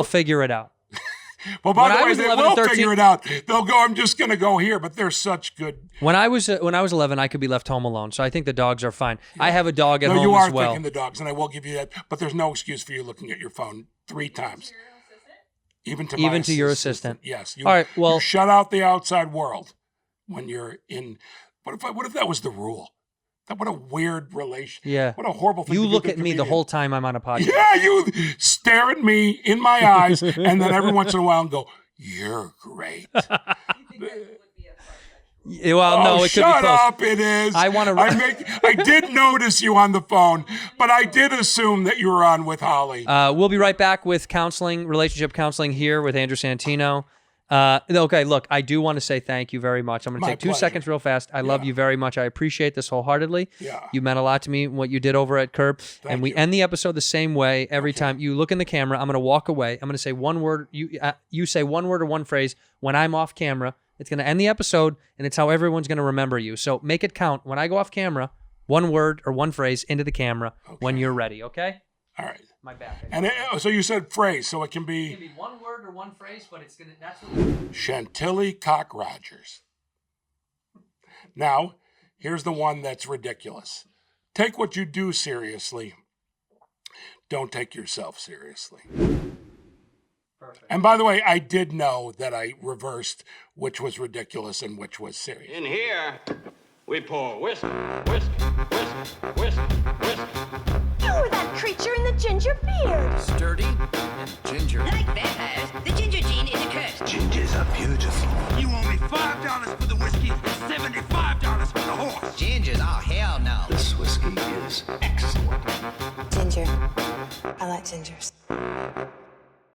figure it out. Well, by When the I way, was they 11 will and 13 figure it out. They'll go, I'm just going to go here, but they're such good. When I was 11, I could be left home alone, so I think the dogs are fine. I have a dog at No, home you are as well. thinking the dogs, and I will give you that, but there's no excuse for you looking at your phone 3 times. Even to your assistant. Yes. All right, well, you shut out the outside world when you're in. What if that was the rule? What a weird relation. Yeah. What a horrible thing You to do look to a at me the comedian. whole time I'm on a podcast. Yeah, you stare at me in my eyes, and then every once in a while go, "You're great." Well, no, it could be shut close. up! It is. I did notice you on the phone, but I did assume that you were on with Holly. We'll be right back with relationship counseling here with Andrew Santino. Okay, look, I do want to say thank you very much. I'm going to take 2 pleasure. seconds real fast. I love you very much. I appreciate this wholeheartedly. Yeah. You meant a lot to me, what you did over at Curb. And we end the episode the same way every time. You look in the camera. I'm going to walk away. I'm going to say one word. You say one word or one phrase when I'm off camera. It's going to end the episode, and it's how everyone's going to remember you. So make it count. When I go off camera, one word or one phrase into the camera when you're ready, okay? All right. My bad. And so you said phrase, so it can be. It can be one word or one phrase, but that's what. Chantilly Cock Rogers. Now, here's the one that's ridiculous. Take what you do seriously. Don't take yourself seriously. Perfect. And by the way, I did know that I reversed which was ridiculous and which was serious. In here, we pour whisk, whisk, whisk, whisk, whisk. You were that creature in the ginger beard. Sturdy and ginger. Like vampires, the ginger gene is a curse. Gingers are beautiful. You owe me $5 for the whiskey and $75 for the horse. Gingers? Oh, hell no. This whiskey is excellent. Ginger. I like gingers.